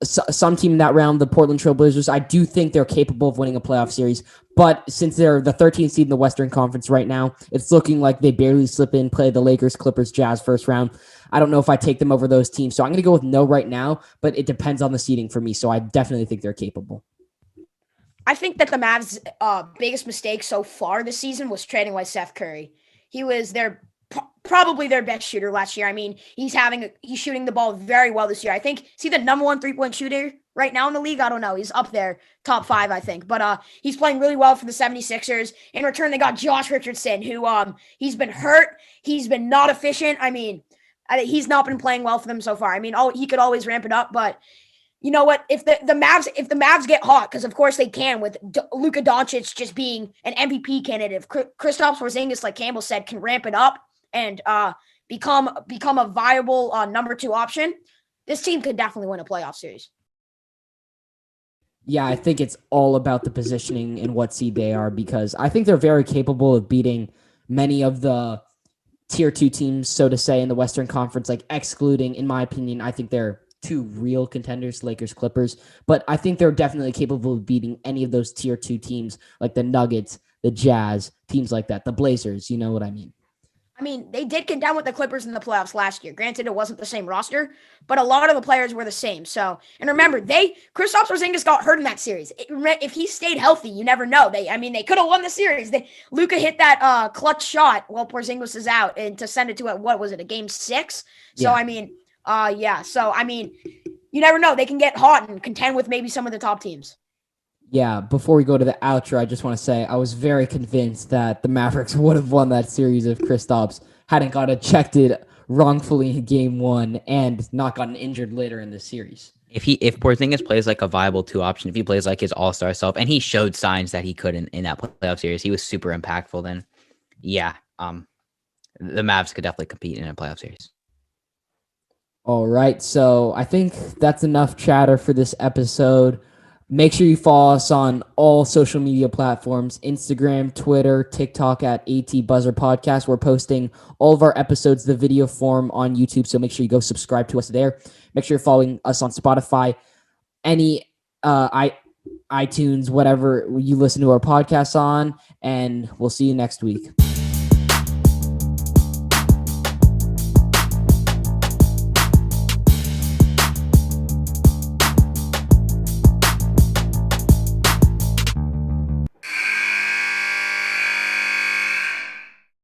some team in that round, the Portland Trail Blazers, I do think they're capable of winning a playoff series. But since they're the 13th seed in the Western Conference right now, it's looking like they barely slip in, play the Lakers, Clippers, Jazz first round. I don't know if I take them over those teams. So I'm going to go with no right now, but it depends on the seeding for me. So I definitely think they're capable. I think that the Mavs' biggest mistake so far this season was trading away Seth Curry. He was probably their best shooter last year. I mean, he's shooting the ball very well this year. I think, is he the number 1 3-point shooter right now in the league? I don't know. He's up there, top 5, I think. But he's playing really well for the 76ers. In return, they got Josh Richardson, who he's been hurt. He's been not efficient. I mean, he's not been playing well for them so far. I mean, he could always ramp it up, but you know what? If the Mavs get hot, because of course they can, with Luka Doncic just being an MVP candidate, if Kristaps Porzingis, like Campbell said, can ramp it up and become a viable number 2 option, this team could definitely win a playoff series. Yeah, I think it's all about the positioning and what seed they are, because I think they're very capable of beating many of the tier 2 teams, so to say, in the Western Conference, like excluding, in my opinion, I think they're two real contenders, Lakers, Clippers, but I think they're definitely capable of beating any of those tier 2 teams like the Nuggets, the Jazz, teams like that, the Blazers, you know what I mean? I mean, they did contend with the Clippers in the playoffs last year. Granted, it wasn't the same roster, but a lot of the players were the same. So, and remember, Kristaps Porzingis got hurt in that series. If he stayed healthy, you never know. They could have won the series. Luka hit that clutch shot while Porzingis is out, and to send it to a game 6. So Yeah. So you never know. They can get hot and contend with maybe some of the top teams. Yeah, before we go to the outro, I just want to say I was very convinced that the Mavericks would have won that series if Kristaps hadn't got ejected wrongfully in game 1 and not gotten injured later in the series. If Porzingis plays like a viable 2 option, if he plays like his all-star self, and he showed signs that he could in that playoff series, he was super impactful, then yeah, the Mavs could definitely compete in a playoff series. All right, so I think that's enough chatter for this episode. Make sure you follow us on all social media platforms, Instagram, Twitter, TikTok at AT Buzzer Podcast. We're posting all of our episodes, the video form on YouTube, so make sure you go subscribe to us there. Make sure you're following us on Spotify, any iTunes, whatever you listen to our podcasts on, and we'll see you next week.